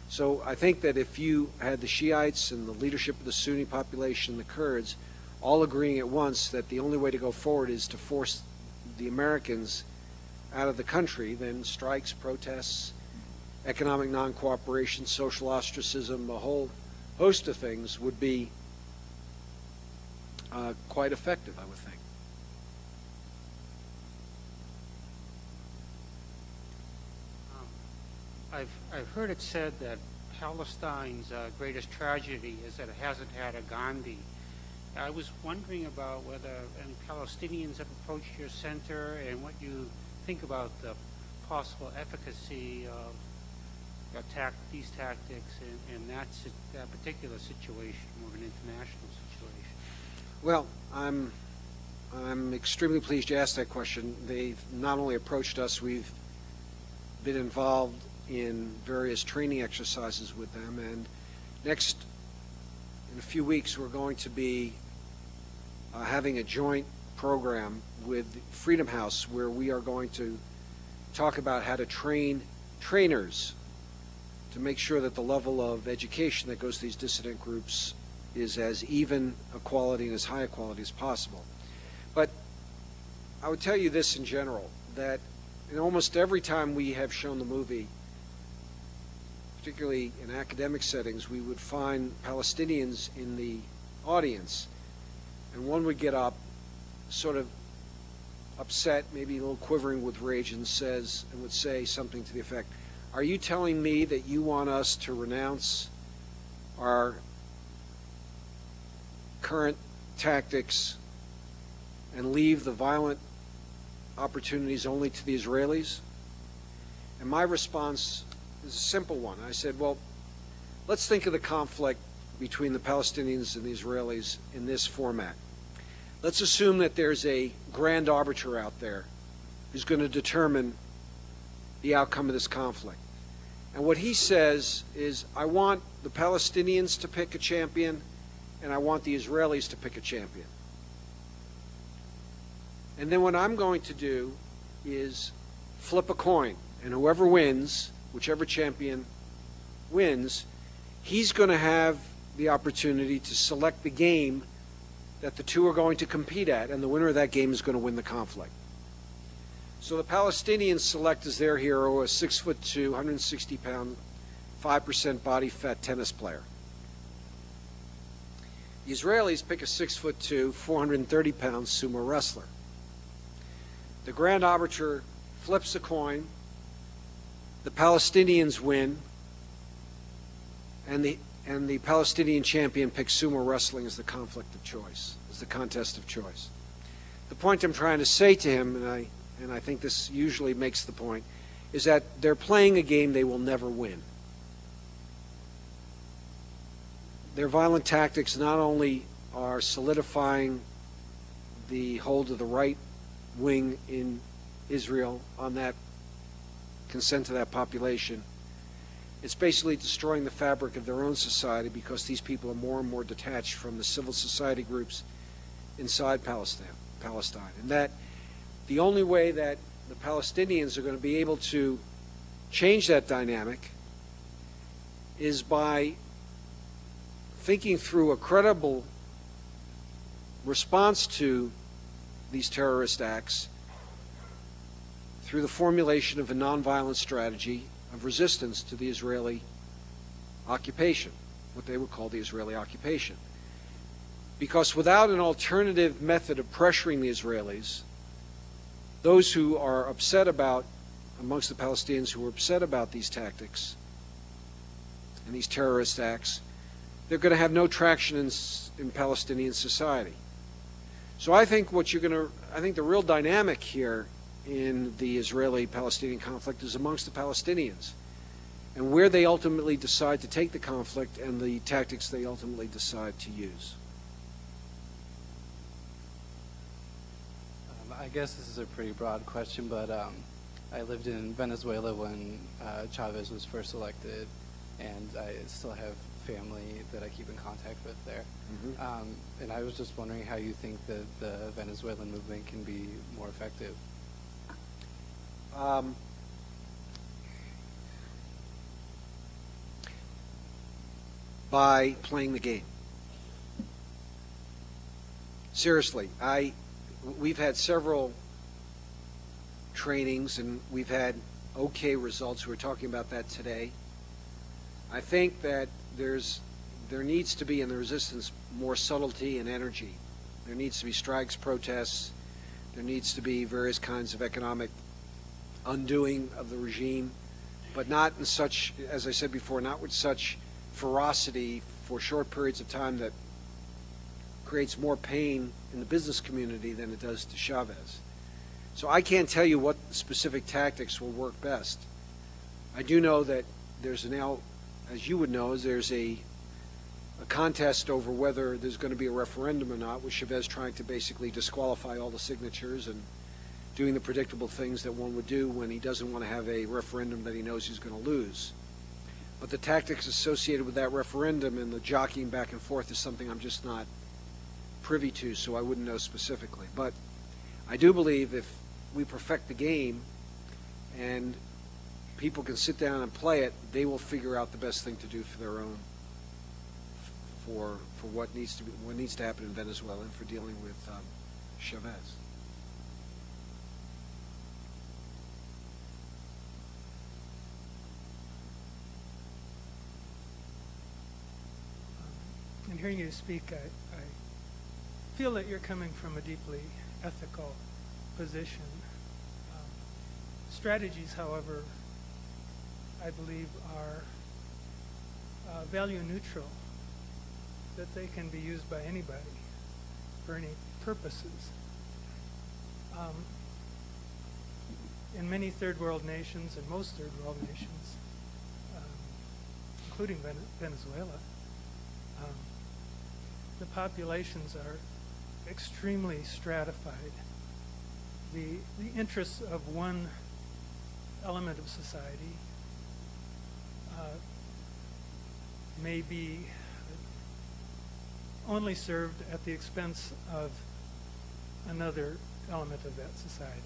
So I think that if you had the Shiites and the leadership of the Sunni population, the Kurds, all agreeing at once that the only way to go forward is to force the Americans out of the country, then strikes, protests, economic non-cooperation, social ostracism, a whole host of things would be quite effective, I would think. I've heard it said that Palestine's greatest tragedy is that it hasn't had a Gandhi. I was wondering about whether any Palestinians have approached your center and what you think about the possible efficacy of these tactics in that particular situation, or an international situation. Well, I'm extremely pleased you asked that question. They've not only approached us, we've been involved in various training exercises with them, and in a few weeks, we're going to be having a joint program with Freedom House where we are going to talk about how to train trainers to make sure that the level of education that goes to these dissident groups is as even a quality and as high a quality as possible. But I would tell you this in general, that in almost every time we have shown the movie, particularly in academic settings, we would find Palestinians in the audience, and one would get up sort of upset, maybe a little quivering with rage, and would say something to the effect, "Are you telling me that you want us to renounce our current tactics and leave the violent opportunities only to the Israelis? And my response is a simple one. I said, well, let's think of the conflict between the Palestinians and the Israelis in this format. Let's assume that there's a grand arbiter out there who's going to determine the outcome of this conflict. And what he says is, I want the Palestinians to pick a champion, and I want the Israelis to pick a champion. And then what I'm going to do is flip a coin, and whoever wins, whichever champion wins, he's going to have the opportunity to select the game that the two are going to compete at, and the winner of that game is going to win the conflict. So the Palestinians select as their hero a 6'2", 160-pound, 5% body fat tennis player. The Israelis pick a 6'2", 430-pound sumo wrestler. The grand arbiter flips a coin, the Palestinians win, and the Palestinian champion picks sumo wrestling as the conflict of choice, as the contest of choice. The point I'm trying to say to him, and I think this usually makes the point, is that they're playing a game they will never win. Their violent tactics not only are solidifying the hold of the right wing in Israel on that consent to that population, it's basically destroying the fabric of their own society, because these people are more and more detached from the civil society groups inside Palestine. And that the only way that the Palestinians are going to be able to change that dynamic is by thinking through a credible response to these terrorist acts through the formulation of a nonviolent strategy of resistance to the Israeli occupation, what they would call the Israeli occupation. Because without an alternative method of pressuring the Israelis, those who are upset about, amongst the Palestinians who are upset about these tactics and these terrorist acts, they're going to have no traction in Palestinian society. So I think the real dynamic here in the Israeli-Palestinian conflict is amongst the Palestinians, and where they ultimately decide to take the conflict and the tactics they ultimately decide to use. I guess this is a pretty broad question, but I lived in Venezuela when Chavez was first elected, and I still have family that I keep in contact with there. Mm-hmm. And I was just wondering how you think that the Venezuelan movement can be more effective. By playing the game. Seriously, we've had several trainings and we've had okay results. We were talking about that today. I think that there needs to be in the resistance more subtlety and energy. There needs to be strikes, protests. There needs to be various kinds of economic undoing of the regime, but not in such, as I said before, not with such ferocity for short periods of time that creates more pain in the business community than it does to Chavez. So I can't tell you what specific tactics will work best. I do know that there's now, as you would know, there's a contest over whether there's going to be a referendum or not, with Chavez trying to basically disqualify all the signatures and doing the predictable things that one would do when he doesn't want to have a referendum that he knows he's going to lose. But the tactics associated with that referendum and the jockeying back and forth is something I'm just not privy to, so I wouldn't know specifically. But I do believe if we perfect the game and people can sit down and play it, they will figure out the best thing to do for their own, for what needs to happen in Venezuela and for dealing with Chavez. In hearing you speak, I feel that you're coming from a deeply ethical position. Strategies, however, I believe are value neutral, that they can be used by anybody for any purposes. In many third world nations, and most third world nations, including Venezuela, the populations are extremely stratified. The interests of one element of society may be only served at the expense of another element of that society.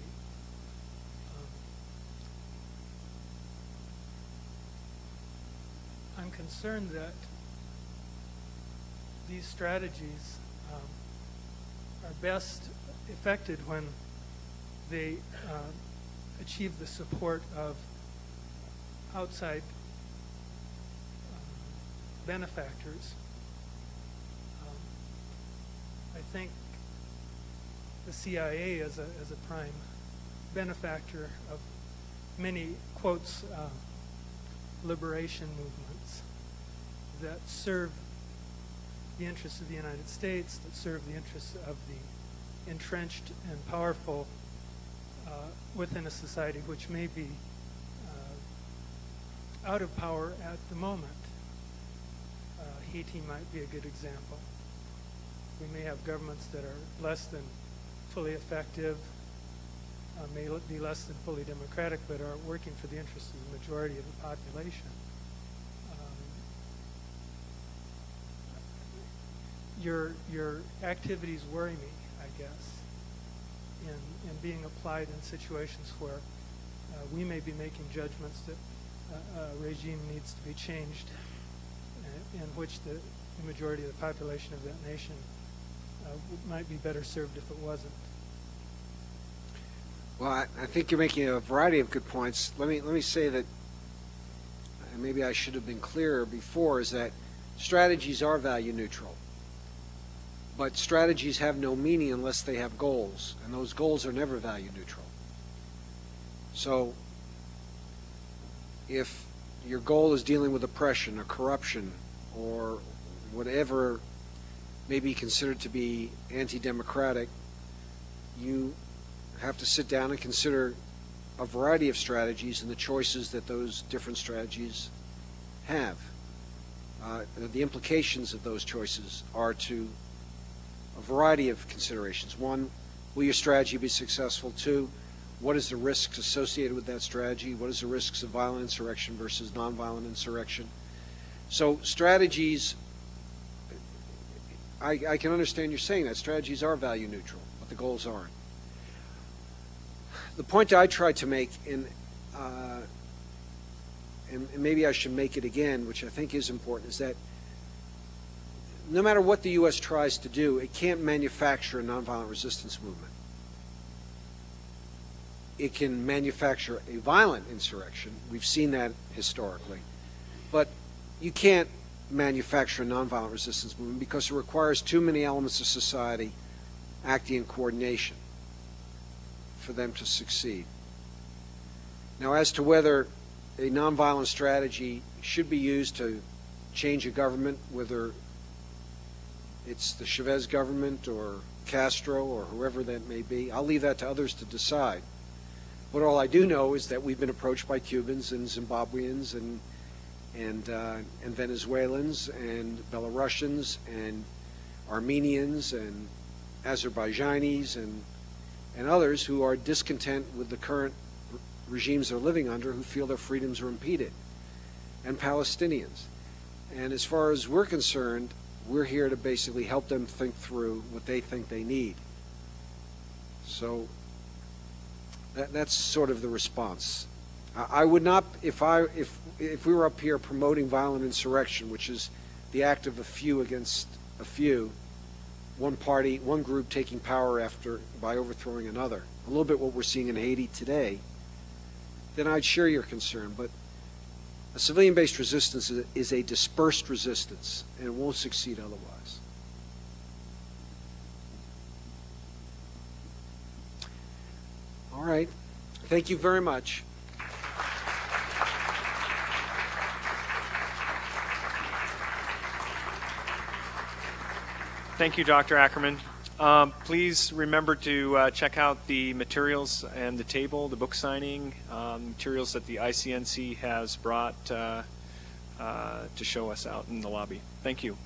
I'm concerned that these strategies are best effected when they achieve the support of outside benefactors. I think the CIA is a prime benefactor of many, quotes, liberation movements that serve the interests of the United States, that serve the interests of the entrenched and powerful within a society which may be out of power at the moment. Haiti might be a good example. We may have governments that are less than fully effective, may be less than fully democratic, but are working for the interests of the majority of the population. Your activities worry me, I guess, in being applied in situations where we may be making judgments that a regime needs to be changed, in which the majority of the population of that nation might be better served if it wasn't. Well, I think you're making a variety of good points. Let me say that, and maybe I should have been clearer before, is that strategies are value neutral. But strategies have no meaning unless they have goals, and those goals are never value neutral. So if your goal is dealing with oppression or corruption or whatever may be considered to be anti-democratic, you have to sit down and consider a variety of strategies and the choices that those different strategies have. The implications of those choices are to a variety of considerations. One, will your strategy be successful? Two, what is the risks associated with that strategy? What is the risks of violent insurrection versus nonviolent insurrection? So strategies, I can understand you're saying that. Strategies are value neutral, but the goals aren't. The point I tried to make, and maybe I should make it again, which I think is important, is that no matter what the U.S. tries to do, it can't manufacture a nonviolent resistance movement. It can manufacture a violent insurrection. We've seen that historically. But you can't manufacture a nonviolent resistance movement because it requires too many elements of society acting in coordination for them to succeed. Now, as to whether a nonviolent strategy should be used to change a government, whether it's the Chavez government or Castro or whoever that may be, I'll leave that to others to decide. But all I do know is that we've been approached by Cubans and Zimbabweans and Venezuelans and Belarusians and Armenians and Azerbaijanis and others who are discontent with the current regimes they're living under, who feel their freedoms are impeded, and Palestinians. And as far as we're concerned, we're here to basically help them think through what they think they need. So that's sort of the response. I would not, if we were up here promoting violent insurrection, which is the act of a few against a few, one party, one group taking power by overthrowing another, a little bit what we're seeing in Haiti today, then I'd share your concern. But a civilian-based resistance is a dispersed resistance, and it won't succeed otherwise. All right. Thank you very much. Thank you, Dr. Ackerman. Please remember to check out the materials and the table, the book signing, materials that the ICNC has brought to show us out in the lobby. Thank you.